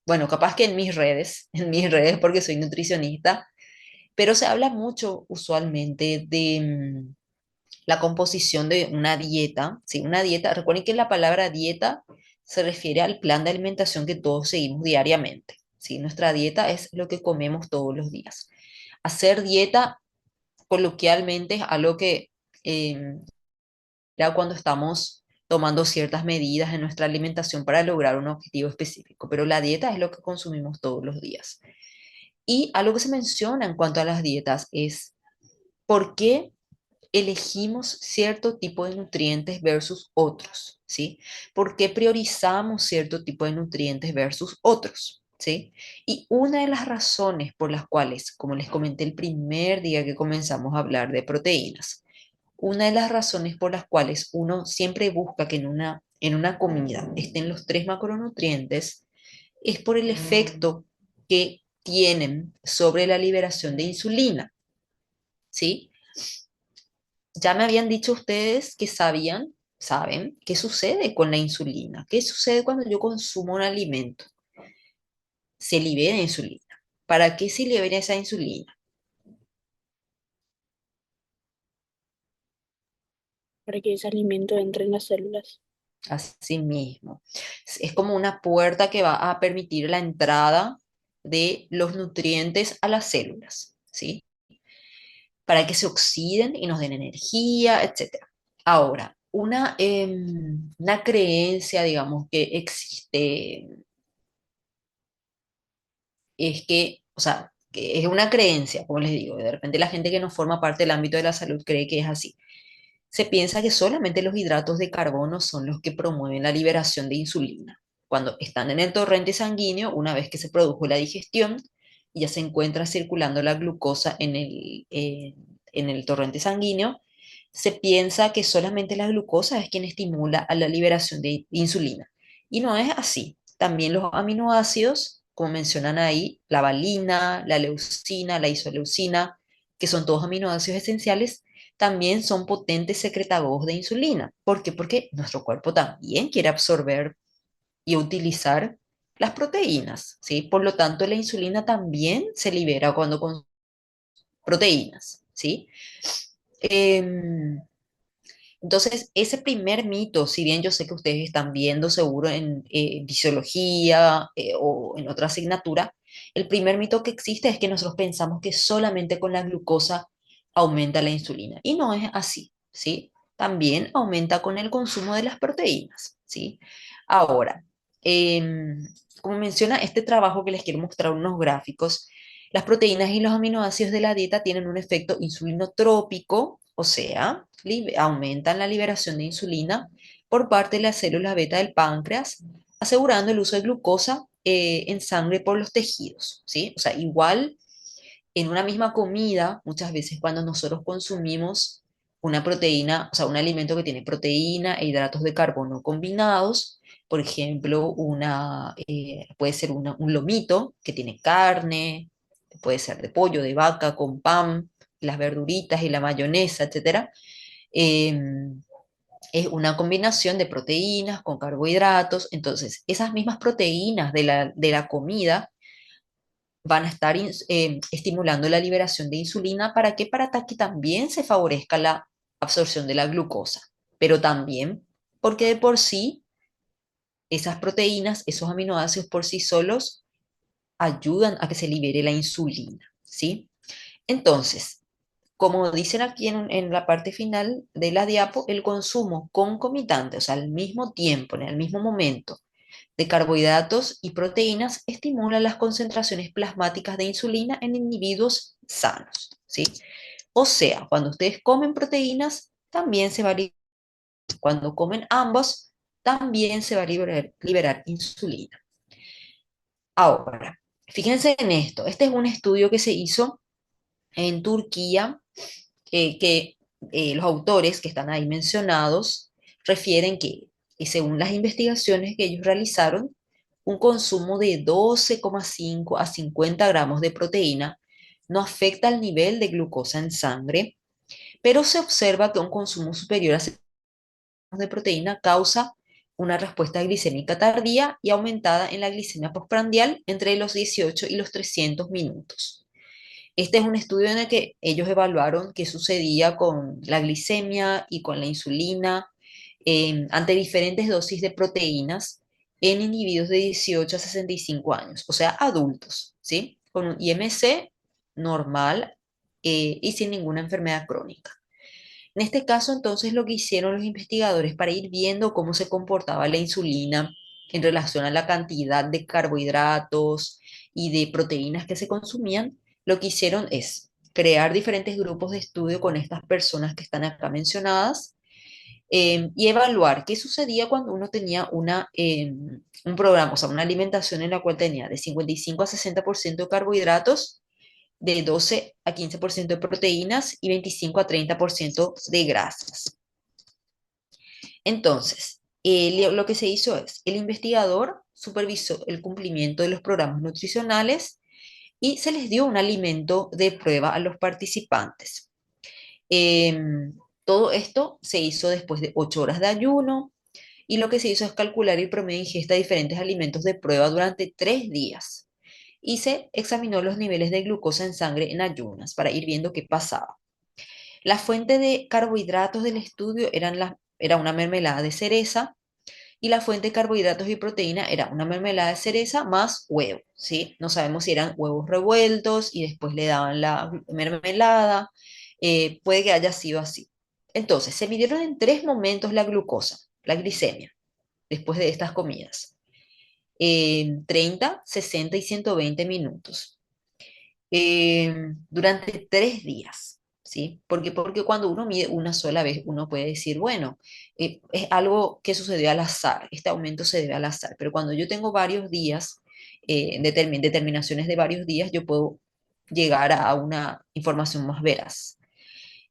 bueno, capaz que en mis redes, porque soy nutricionista, pero se habla mucho usualmente de la composición de una dieta, ¿sí? Una dieta, recuerden que la palabra dieta se refiere al plan de alimentación que todos seguimos diariamente, ¿sí? Nuestra dieta es lo que comemos todos los días. Hacer dieta coloquialmente es algo que ya cuando estamos tomando ciertas medidas en nuestra alimentación para lograr un objetivo específico, pero la dieta es lo que consumimos todos los días. Y algo que se menciona en cuanto a las dietas es por qué elegimos cierto tipo de nutrientes versus otros, ¿sí? ¿Por qué priorizamos cierto tipo de nutrientes versus otros? ¿Sí? Y una de las razones por las cuales, como les comenté el primer día que comenzamos a hablar de proteínas, una de las razones por las cuales uno siempre busca que en una comida estén los tres macronutrientes es por el efecto que tienen sobre la liberación de insulina, ¿sí? Ya me habían dicho ustedes que saben qué sucede con la insulina. ¿Qué sucede cuando yo consumo un alimento? Se libera insulina. ¿Para qué se libera esa insulina? Para que ese alimento entre en las células. Así mismo. Es como una puerta que va a permitir la entrada de los nutrientes a las células, ¿sí? Para que se oxiden y nos den energía, etcétera. Ahora, una creencia, digamos, que existe es que, o sea, que es una creencia, como les digo, de repente la gente que no forma parte del ámbito de la salud cree que es así. Se piensa que solamente los hidratos de carbono son los que promueven la liberación de insulina. Cuando están en el torrente sanguíneo, una vez que se produjo la digestión y ya se encuentra circulando la glucosa en el torrente sanguíneo, se piensa que solamente la glucosa es quien estimula a la liberación de insulina. Y no es así. También los aminoácidos, como mencionan ahí, la valina, la leucina, la isoleucina, que son todos aminoácidos esenciales, también son potentes secretadores de insulina. ¿Por qué? Porque nuestro cuerpo también quiere absorber y utilizar las proteínas, ¿sí? Por lo tanto, la insulina también se libera cuando con proteínas, ¿sí? Em, entonces, ese primer mito, si bien yo sé que ustedes están viendo seguro en fisiología o en otra asignatura, el primer mito que existe es que nosotros pensamos que solamente con la glucosa aumenta la insulina. Y no es así, ¿sí? También aumenta con el consumo de las proteínas, ¿sí? Ahora, em, como menciona este trabajo que les quiero mostrar unos gráficos, las proteínas y los aminoácidos de la dieta tienen un efecto insulinotrópico, o sea, aumentan la liberación de insulina por parte de las células beta del páncreas, asegurando el uso de glucosa en sangre por los tejidos, ¿sí? O sea, igual en una misma comida, muchas veces cuando nosotros consumimos una proteína, o sea, un alimento que tiene proteína e hidratos de carbono combinados, por ejemplo, puede ser un lomito que tiene carne, puede ser de pollo, de vaca, con pan, las verduritas y la mayonesa, etcétera. Es una combinación de proteínas con carbohidratos. Entonces, esas mismas proteínas de la comida van a estar estimulando la liberación de insulina. ¿Para qué? Para que también se favorezca la absorción de la glucosa, pero también porque de por sí esas proteínas, esos aminoácidos por sí solos ayudan a que se libere la insulina, ¿sí? Entonces, como dicen aquí en la parte final de la diapo, el consumo concomitante, o sea, al mismo tiempo, en el mismo momento, de carbohidratos y proteínas estimula las concentraciones plasmáticas de insulina en individuos sanos, ¿sí? O sea, cuando ustedes comen proteínas, también se va a liberar, cuando comen ambos, también se va a liberar insulina. Ahora, fíjense en esto, este es un estudio que se hizo en Turquía, que los autores que están ahí mencionados refieren que, según las investigaciones que ellos realizaron, un consumo de 12,5 a 50 gramos de proteína no afecta el nivel de glucosa en sangre, pero se observa que un consumo superior a 60 gramos de proteína causa una respuesta glicémica tardía y aumentada en la glicemia postprandial entre los 18 y los 300 minutos. Este es un estudio en el que ellos evaluaron qué sucedía con la glicemia y con la insulina ante diferentes dosis de proteínas en individuos de 18 a 65 años, o sea, adultos, ¿sí? Con un IMC normal y sin ninguna enfermedad crónica. En este caso, entonces, lo que hicieron los investigadores para ir viendo cómo se comportaba la insulina en relación a la cantidad de carbohidratos y de proteínas que se consumían, lo que hicieron es crear diferentes grupos de estudio con estas personas que están acá mencionadas y evaluar qué sucedía cuando uno tenía un programa, o sea, una alimentación en la cual tenía de 55 a 60% de carbohidratos, de 12 a 15% de proteínas y 25 a 30% de grasas. Entonces, lo que se hizo es, el investigador supervisó el cumplimiento de los programas nutricionales y se les dio un alimento de prueba a los participantes. Todo esto se hizo después de 8 horas de ayuno y lo que se hizo es calcular el promedio de ingesta de diferentes alimentos de prueba durante 3 días y se examinó los niveles de glucosa en sangre en ayunas para ir viendo qué pasaba. La fuente de carbohidratos del estudio era una mermelada de cereza y la fuente de carbohidratos y proteína era una mermelada de cereza más huevo, ¿sí? No sabemos si eran huevos revueltos y después le daban la mermelada, puede que haya sido así. Entonces, se midieron en 3 momentos la glucosa, la glicemia, después de estas comidas, en 30, 60 y 120 minutos, durante 3 días. ¿Sí? Porque cuando uno mide una sola vez, uno puede decir, bueno, es algo que sucedió al azar, este aumento se debe al azar, pero cuando yo tengo varios días, determinaciones de varios días, yo puedo llegar a una información más veraz.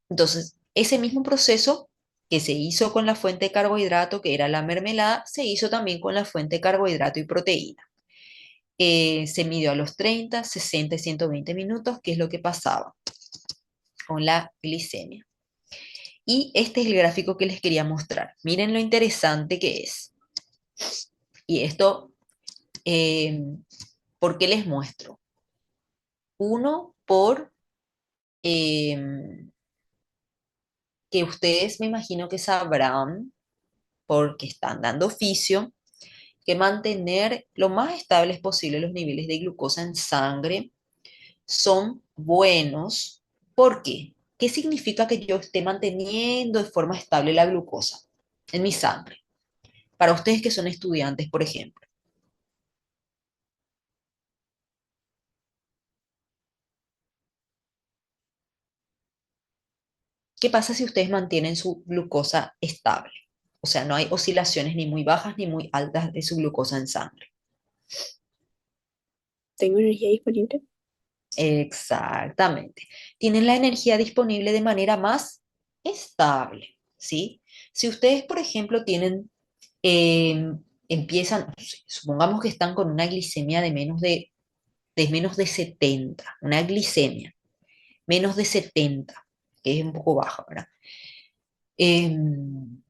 Entonces, ese mismo proceso que se hizo con la fuente de carbohidrato, que era la mermelada, se hizo también con la fuente de carbohidrato y proteína. Se midió a los 30, 60 y 120 minutos, qué es lo que pasaba con la glicemia. Y este es el gráfico que les quería mostrar. Miren lo interesante que es. Y esto Eh, ¿Por qué les muestro? Uno, por que ustedes me imagino que sabrán, porque están dando oficio, que mantener lo más estables posible los niveles de glucosa en sangre son buenos. ¿Por qué? ¿Qué significa que yo esté manteniendo de forma estable la glucosa en mi sangre? Para ustedes que son estudiantes, por ejemplo. ¿Qué pasa si ustedes mantienen su glucosa estable? O sea, no hay oscilaciones ni muy bajas ni muy altas de su glucosa en sangre. Tengo energía disponible. Exactamente. Tienen la energía disponible de manera más estable, ¿sí? Si ustedes, por ejemplo, eh, empiezan, no sé, supongamos que están con una glicemia de menos de 70, una glicemia menos de 70, que es un poco baja, ¿verdad? Em,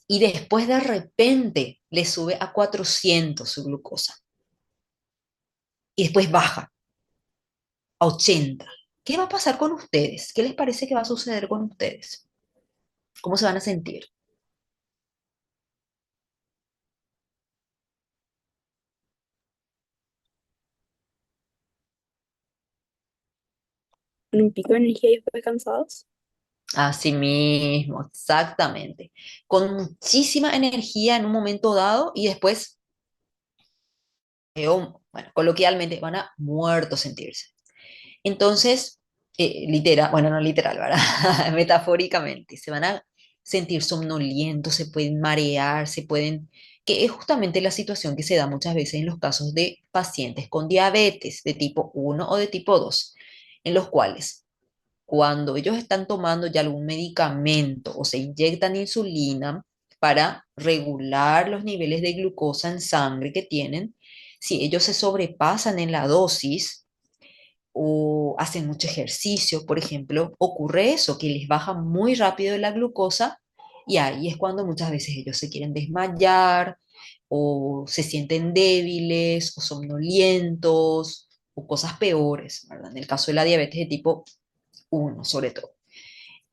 y después de repente le sube a 400 su glucosa y después baja a 80. ¿Qué va a pasar con ustedes? ¿Qué les parece que va a suceder con ustedes? ¿Cómo se van a sentir? En un pico de energía y después cansados. Así mismo, exactamente. Con muchísima energía en un momento dado y después, bueno, coloquialmente, van a muerto sentirse. Entonces, literal, bueno, no literal, ¿verdad? Metafóricamente, se van a sentir somnolientos, se pueden marear, que es justamente la situación que se da muchas veces en los casos de pacientes con diabetes de tipo 1 o de tipo 2, en los cuales cuando ellos están tomando ya algún medicamento o se inyectan insulina para regular los niveles de glucosa en sangre que tienen, si ellos se sobrepasan en la dosis, o hacen mucho ejercicio, por ejemplo, ocurre eso, que les baja muy rápido la glucosa y ahí es cuando muchas veces ellos se quieren desmayar o se sienten débiles o somnolientos o cosas peores, ¿verdad? En el caso de la diabetes de tipo 1, sobre todo.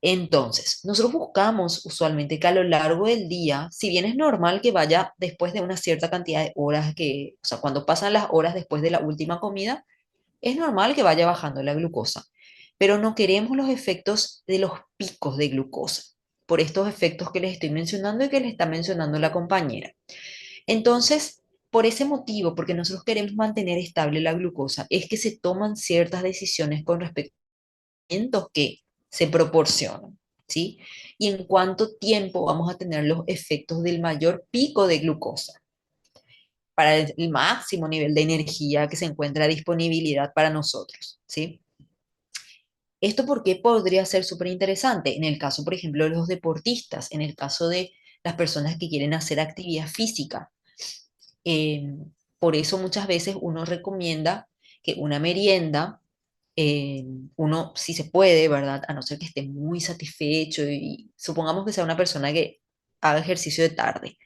Entonces, nosotros buscamos usualmente que a lo largo del día, si bien es normal que vaya después de una cierta cantidad de horas o sea, cuando pasan las horas después de la última comida, es normal que vaya bajando la glucosa, pero no queremos los efectos de los picos de glucosa, por estos efectos que les estoy mencionando y que les está mencionando la compañera. Entonces, por ese motivo, porque nosotros queremos mantener estable la glucosa, es que se toman ciertas decisiones con respecto a los alimentos que se proporcionan, ¿sí? Y en cuánto tiempo vamos a tener los efectos del mayor pico de glucosa para el máximo nivel de energía que se encuentra a disponibilidad para nosotros, ¿sí? Esto porque podría ser súper interesante en el caso, por ejemplo, de los deportistas, en el caso de las personas que quieren hacer actividad física. Eh, por eso muchas veces uno recomienda que una merienda, eh, uno, si se puede, ¿verdad? A no ser que esté muy satisfecho y supongamos que sea una persona que haga ejercicio de tarde,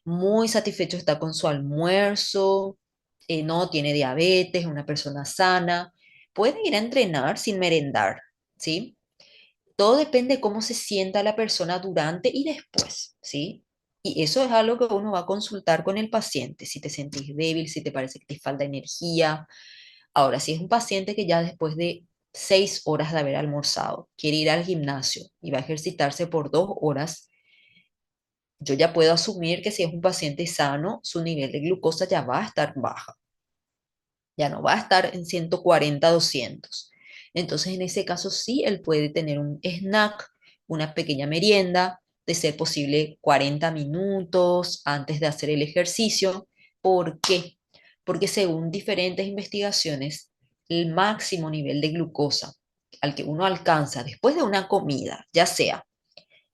muy satisfecho está con su almuerzo, no tiene diabetes, una persona sana, puede ir a entrenar sin merendar, ¿sí? Todo depende de cómo se sienta la persona durante y después, ¿sí? Y eso es algo que uno va a consultar con el paciente, si te sentís débil, si te parece que te falta energía. Ahora, si es un paciente que ya después de 6 horas de haber almorzado quiere ir al gimnasio y va a ejercitarse por 2 horas, yo ya puedo asumir que si es un paciente sano, su nivel de glucosa ya va a estar baja, ya no va a estar en 140, 200. Entonces, en ese caso, sí, él puede tener un snack, una pequeña merienda, de ser posible 40 minutos antes de hacer el ejercicio. ¿Por qué? Porque según diferentes investigaciones, el máximo nivel de glucosa al que uno alcanza después de una comida, ya sea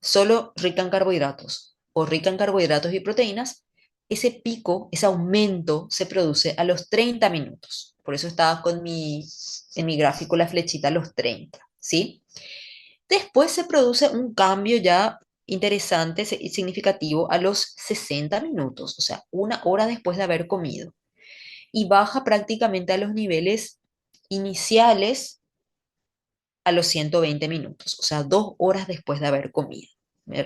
solo rica en carbohidratos o rica en carbohidratos y proteínas, ese pico, ese aumento se produce a los 30 minutos. Por eso estaba en mi gráfico la flechita a los 30, ¿sí? Después se produce un cambio ya interesante y significativo a los 60 minutos, o sea, una hora después de haber comido. Y baja prácticamente a los niveles iniciales a los 120 minutos, o sea, 2 horas después de haber comido.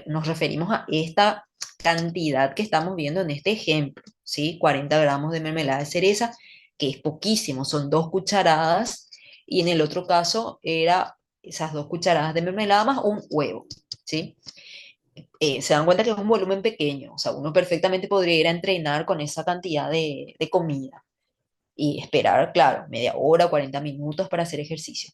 Nos referimos a esta cantidad que estamos viendo en este ejemplo, ¿sí? 40 gramos de mermelada de cereza, que es poquísimo, son 2 cucharadas, y en el otro caso era esas 2 cucharadas de mermelada más un huevo, ¿sí? Se dan cuenta que es un volumen pequeño, o sea, uno perfectamente podría ir a entrenar con esa cantidad de comida y esperar, claro, media hora, 40 minutos para hacer ejercicio.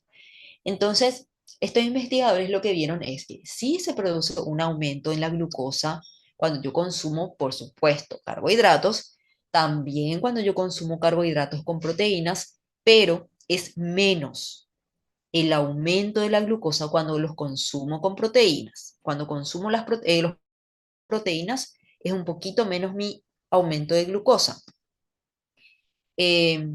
Entonces, estos investigadores lo que vieron es que sí se produce un aumento en la glucosa cuando yo consumo, por supuesto, carbohidratos, también cuando yo consumo carbohidratos con proteínas, pero es menos el aumento de la glucosa cuando los consumo con proteínas. Cuando consumo las proteínas es un poquito menos mi aumento de glucosa. Eh,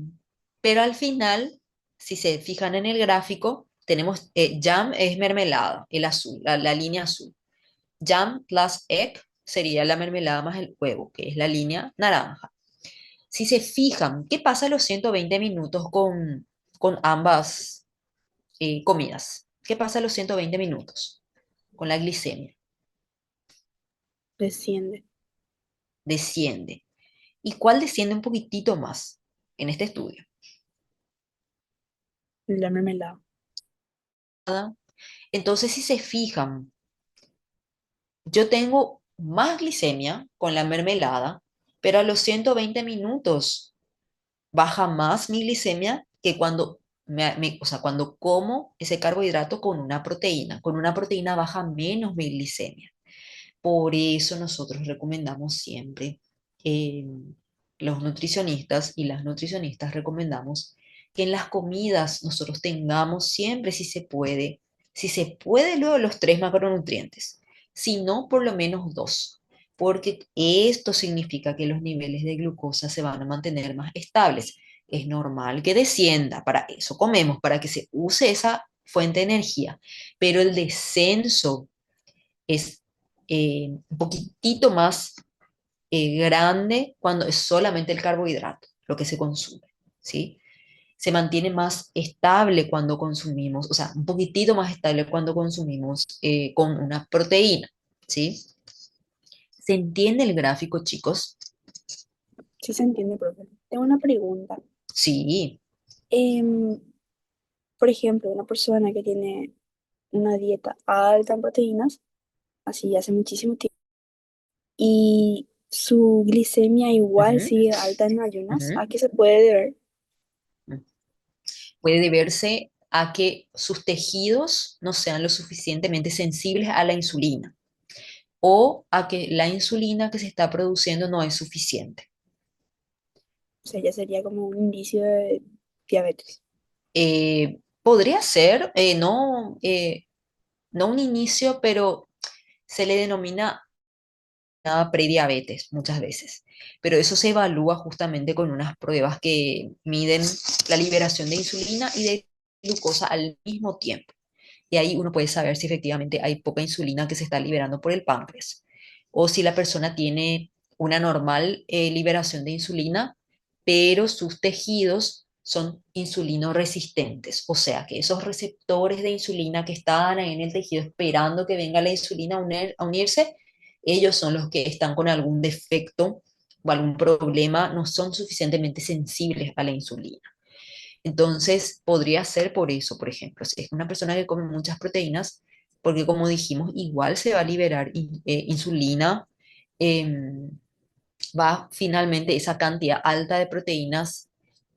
pero al final, si se fijan en el gráfico, tenemos jam es mermelada, el azul, la línea azul. Jam plus egg sería la mermelada más el huevo, que es la línea naranja. Si se fijan, ¿qué pasa a los 120 minutos con ambas comidas? ¿Qué pasa a los 120 minutos con la glicemia? Desciende. Desciende. ¿Y cuál desciende un poquitito más en este estudio? La mermelada. Entonces, si se fijan, yo tengo más glicemia con la mermelada, pero a los 120 minutos baja más mi glicemia que cuando, o sea, cuando como ese carbohidrato con una proteína. Con una proteína baja menos mi glicemia. Por eso nosotros recomendamos siempre, eh, los nutricionistas y las nutricionistas recomendamos que en las comidas nosotros tengamos siempre, si se puede, luego los 3 macronutrientes, si no, por lo menos 2, porque esto significa que los niveles de glucosa se van a mantener más estables. Es normal que descienda, para eso comemos, para que se use esa fuente de energía, pero el descenso es un poquitito más grande cuando es solamente el carbohidrato lo que se consume, ¿sí? Se mantiene más estable cuando consumimos, o sea, un poquitito más estable cuando consumimos con una proteína, ¿sí? ¿Se entiende el gráfico, chicos? Sí se entiende, profe. Tengo una pregunta. Sí. Em, por ejemplo, una persona que tiene una dieta alta en proteínas, así hace muchísimo tiempo, y su glicemia igual Ujú, sigue alta en ayunas, ujú. ¿a qué se puede deber? Puede deberse a que sus tejidos no sean lo suficientemente sensibles a la insulina o a que la insulina que se está produciendo no es suficiente. O sea, ya sería como un indicio de diabetes. Podría ser, no un inicio, pero se le denomina prediabetes muchas veces. Pero eso se evalúa justamente con unas pruebas que miden la liberación de insulina y de glucosa al mismo tiempo. Y ahí uno puede saber si efectivamente hay poca insulina que se está liberando por el páncreas o si la persona tiene una normal liberación de insulina, pero sus tejidos son insulino resistentes, o sea que esos receptores de insulina que están ahí en el tejido esperando que venga la insulina a unirse, ellos son los que están con algún defecto o algún problema, no son suficientemente sensibles a la insulina. Entonces, podría ser por eso, por ejemplo, si es una persona que come muchas proteínas, porque como dijimos, igual se va a liberar insulina, em, va finalmente esa cantidad alta de proteínas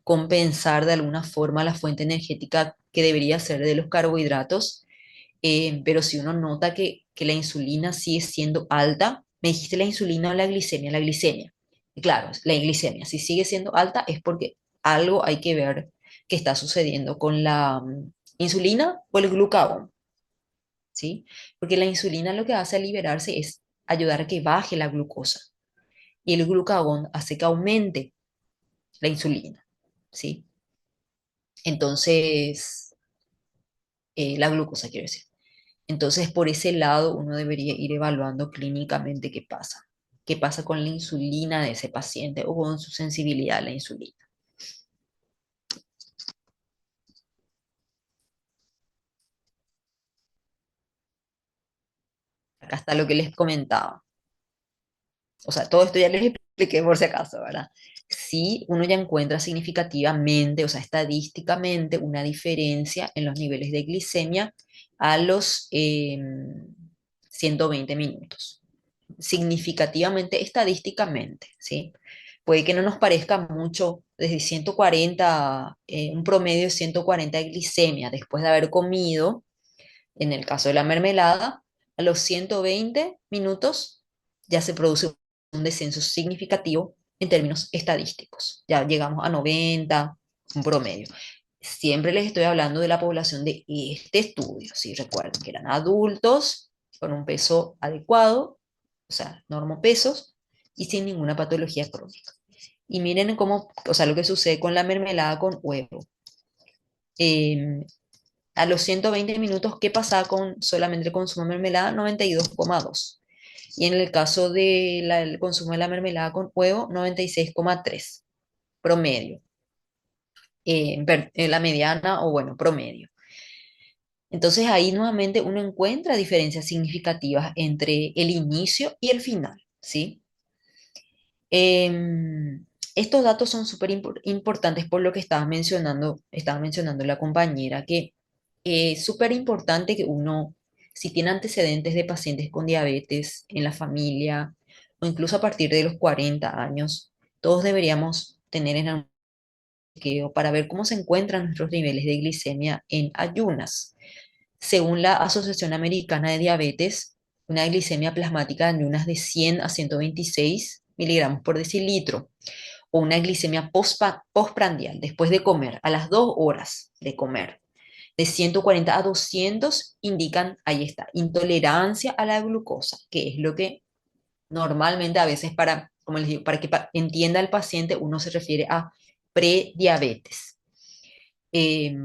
compensar de alguna forma la fuente energética que debería ser de los carbohidratos, pero si uno nota que la insulina sigue siendo alta, me dijiste la insulina o la glicemia. Y claro, la glicemia, si sigue siendo alta es porque algo hay que ver que está sucediendo con la insulina o el glucagón, ¿sí? Porque la insulina lo que hace al liberarse es ayudar a que baje la glucosa y el glucagón hace que aumente la insulina, ¿sí? Entonces, la glucosa quiero decir. Entonces, por ese lado, uno debería ir evaluando clínicamente qué pasa. ¿Qué pasa con la insulina de ese paciente o con su sensibilidad a la insulina? Acá está lo que les comentaba. O sea, todo esto ya les expliqué por si acaso, ¿verdad? Si uno ya encuentra significativamente, o sea, estadísticamente, una diferencia en los niveles de glicemia a los 120 minutos. Significativamente, estadísticamente, ¿sí? Puede que no nos parezca mucho desde 140, un promedio de 140 de glicemia después de haber comido, en el caso de la mermelada, a los 120 minutos ya se produce un descenso significativo en términos estadísticos. Ya llegamos a 90, un promedio. Siempre les estoy hablando de la población de este estudio, si recuerden que eran adultos con un peso adecuado, o sea, normopesos, y sin ninguna patología crónica. Y miren cómo, o sea, lo que sucede con la mermelada con huevo. Eh, a los 120 minutos, ¿qué pasaba con solamente el consumo de mermelada? 92,2. Y en el caso del consumo de la mermelada con huevo, 96,3 promedio. En la mediana o bueno, promedio. Entonces ahí nuevamente uno encuentra diferencias significativas entre el inicio y el final, ¿sí? Estos datos son súper importantes por lo que estaba mencionando la compañera, que es súper importante que uno, si tiene antecedentes de pacientes con diabetes en la familia o incluso a partir de los 40 años, todos deberíamos tener en el chequeo para ver cómo se encuentran nuestros niveles de glicemia en ayunas. Según la Asociación Americana de Diabetes, una glicemia plasmática en ayunas de 100 a 126 miligramos por decilitro o una glicemia postprandial después de comer, a las 2 horas de comer, de 140 a 200 indican, ahí está, intolerancia a la glucosa, que es lo que normalmente a veces para, como les digo, para que entienda el paciente, uno se refiere a prediabetes, eh,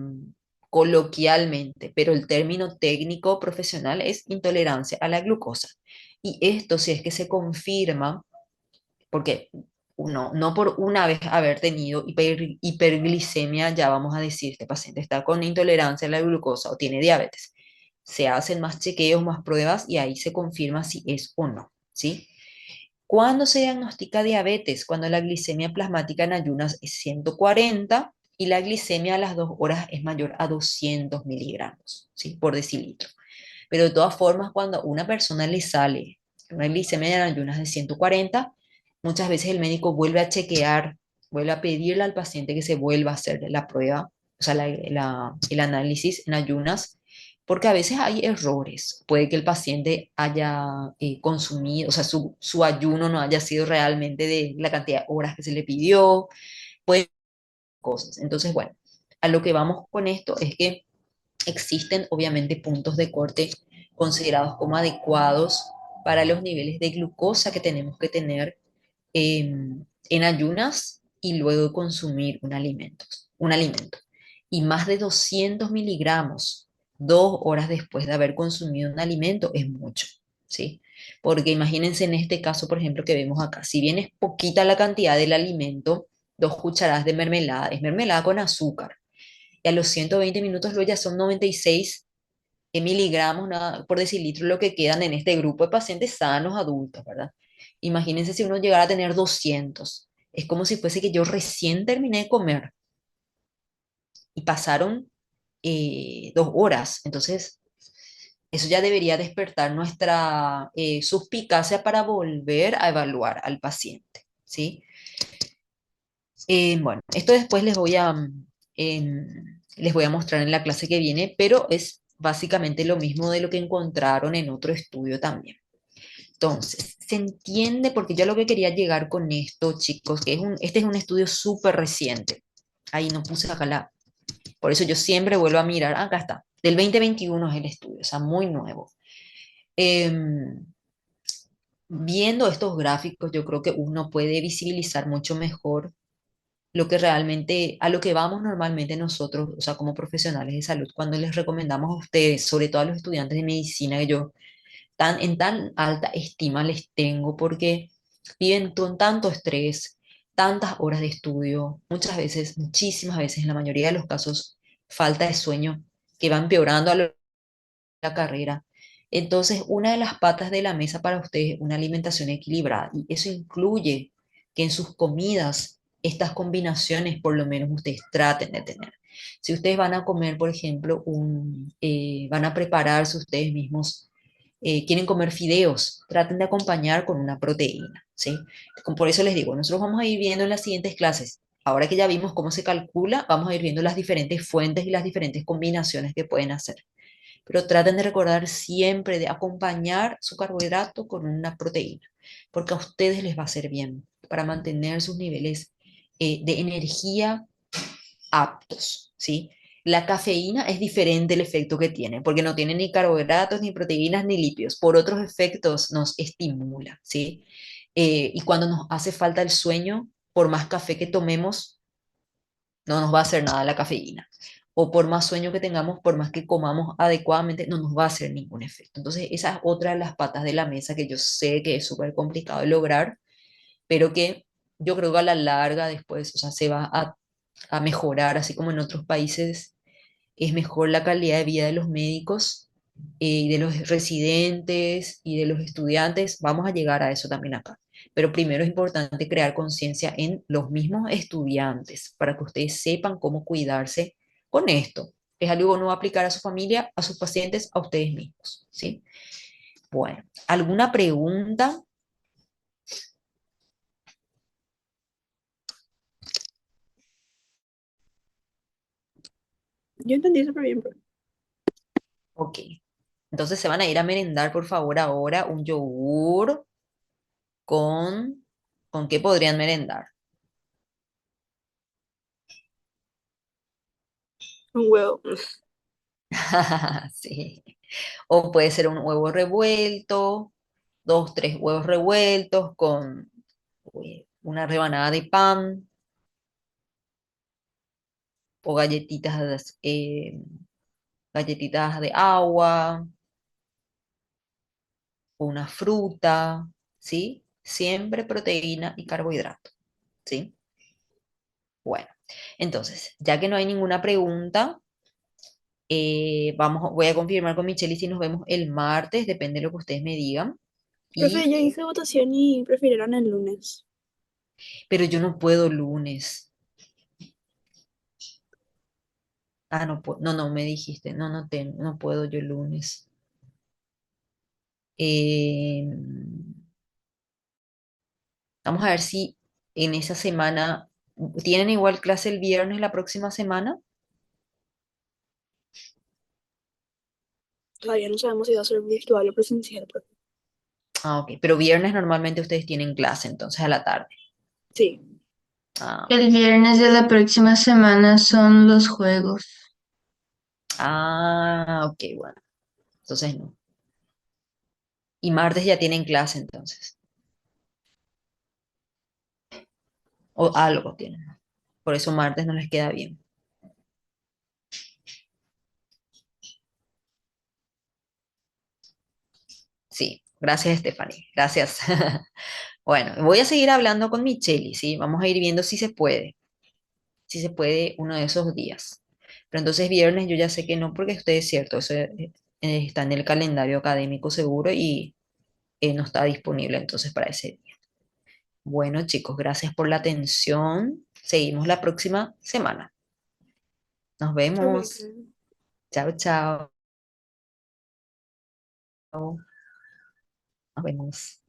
coloquialmente, pero el término técnico profesional es intolerancia a la glucosa. Y esto, si es que se confirma, porque uno, no por una vez haber tenido hiperglicemia, ya vamos a decir, este paciente está con intolerancia a la glucosa o tiene diabetes. Se hacen más chequeos, más pruebas y ahí se confirma si es o no, ¿sí? ¿Cuándo se diagnostica diabetes? Cuando la glicemia plasmática en ayunas es 140 y la glicemia a las 2 horas es mayor a 200 miligramos, ¿sí? Por decilitro. Pero de todas formas, cuando a una persona le sale una glicemia en ayunas de 140, muchas veces el médico vuelve a chequear, vuelve a pedirle al paciente que se vuelva a hacer la prueba, o sea, el análisis en ayunas, porque a veces hay errores. Puede que el paciente haya consumido, o sea, su ayuno no haya sido realmente de la cantidad de horas que se le pidió, puede cosas. Entonces, bueno, a lo que vamos con esto es que existen obviamente puntos de corte considerados como adecuados para los niveles de glucosa que tenemos que tener en ayunas y luego de consumir un alimento. Y más de 200 miligramos 2 horas después de haber consumido un alimento es mucho, ¿sí? Porque imagínense en este caso, por ejemplo, que vemos acá, si bien es poquita la cantidad del alimento, 2 cucharadas de mermelada, es mermelada con azúcar, y a los 120 minutos luego ya son 96 miligramos por decilitro lo que quedan en este grupo de pacientes sanos adultos, ¿verdad? Imagínense si uno llegara a tener 200. Es como si fuese que yo recién terminé de comer y pasaron 2 horas. Entonces, eso ya debería despertar nuestra suspicacia para volver a evaluar al paciente, ¿sí? Bueno, esto después les voy a mostrar en la clase que viene, pero es básicamente lo mismo de lo que encontraron en otro estudio también. Entonces, se entiende porque yo lo que quería llegar con esto, chicos, que este es un estudio súper reciente. Ahí no puse acá por eso yo siempre vuelvo a mirar, acá está, del 2021 es el estudio, o sea, muy nuevo. Em, Viendo estos gráficos, yo creo que uno puede visibilizar mucho mejor lo que realmente, a lo que vamos normalmente nosotros, o sea, como profesionales de salud, cuando les recomendamos a ustedes, sobre todo a los estudiantes de medicina, que yo en tan alta estima les tengo, porque viven con tanto estrés, tantas horas de estudio, muchas veces, muchísimas veces, en la mayoría de los casos, falta de sueño, que va empeorando a lo largo de la carrera. Entonces, una de las patas de la mesa para ustedes es una alimentación equilibrada, y eso incluye que en sus comidas estas combinaciones por lo menos ustedes traten de tener. Si ustedes van a comer, por ejemplo, van a prepararse ustedes mismos, quieren comer fideos, traten de acompañar con una proteína, ¿sí? Por eso les digo, nosotros vamos a ir viendo en las siguientes clases. Ahora que ya vimos cómo se calcula, vamos a ir viendo las diferentes fuentes y las diferentes combinaciones que pueden hacer. Pero traten de recordar siempre de acompañar su carbohidrato con una proteína, porque a ustedes les va a hacer bien para mantener sus niveles de energía aptos, ¿sí? La cafeína es diferente el efecto que tiene, porque no tiene ni carbohidratos, ni proteínas, ni lípidos. Por otros efectos nos estimula, ¿sí? Y cuando nos hace falta el sueño, por más café que tomemos, no nos va a hacer nada la cafeína. O por más sueño que tengamos, por más que comamos adecuadamente, no nos va a hacer ningún efecto. Entonces, esa es otra de las patas de la mesa que yo sé que es súper complicado de lograr, pero que yo creo que a la larga después, o sea, se va a mejorar, así como en otros países es mejor la calidad de vida de los médicos y de los residentes y de los estudiantes. Vamos a llegar a eso también acá. Pero primero es importante crear conciencia en los mismos estudiantes para que ustedes sepan cómo cuidarse con esto. Es algo que no va a aplicar a su familia, a sus pacientes, a ustedes mismos, ¿sí? Bueno, ¿alguna pregunta? Yo entendí súper bien, pero Ok. Entonces se van a ir a merendar, por favor, ahora un yogur con... ¿Con qué podrían merendar? un huevo. Sí. O puede ser un huevo revuelto, dos, tres huevos revueltos con una rebanada de pan o galletitas de agua o una fruta, ¿sí? Siempre proteína y carbohidrato, ¿sí? Bueno, entonces, ya que no hay ninguna pregunta, voy a confirmar con Michelle y si nos vemos el martes, depende de lo que ustedes me digan. Profe, Y, yo hice votación y prefirieron el lunes. pero yo no puedo lunes. Ah, no puedo. No, no, me dijiste. No, no puedo yo el lunes. Eh, Vamos a ver si en esa semana tienen igual clase el viernes la próxima semana. Todavía no sabemos si va a ser virtual o presencial, profe. Ah, ok. Pero viernes normalmente ustedes tienen clase, entonces a la tarde. Sí. Ah, El viernes de la próxima semana son los juegos. ok, bueno. Entonces no. Y martes ya tienen clase entonces. O algo tienen. Por eso martes no les queda bien. Sí, gracias, Stephanie. Gracias. Bueno, voy a seguir hablando con Micheli, ¿sí? Vamos a ir viendo si se puede uno de esos días. Pero entonces viernes yo ya sé que no, porque usted es cierto, eso está en el calendario académico seguro y no está disponible entonces para ese día. Bueno, chicos, gracias por la atención. Seguimos la próxima semana. Nos Chao, vemos. profe. Chao, chao. Nos vemos.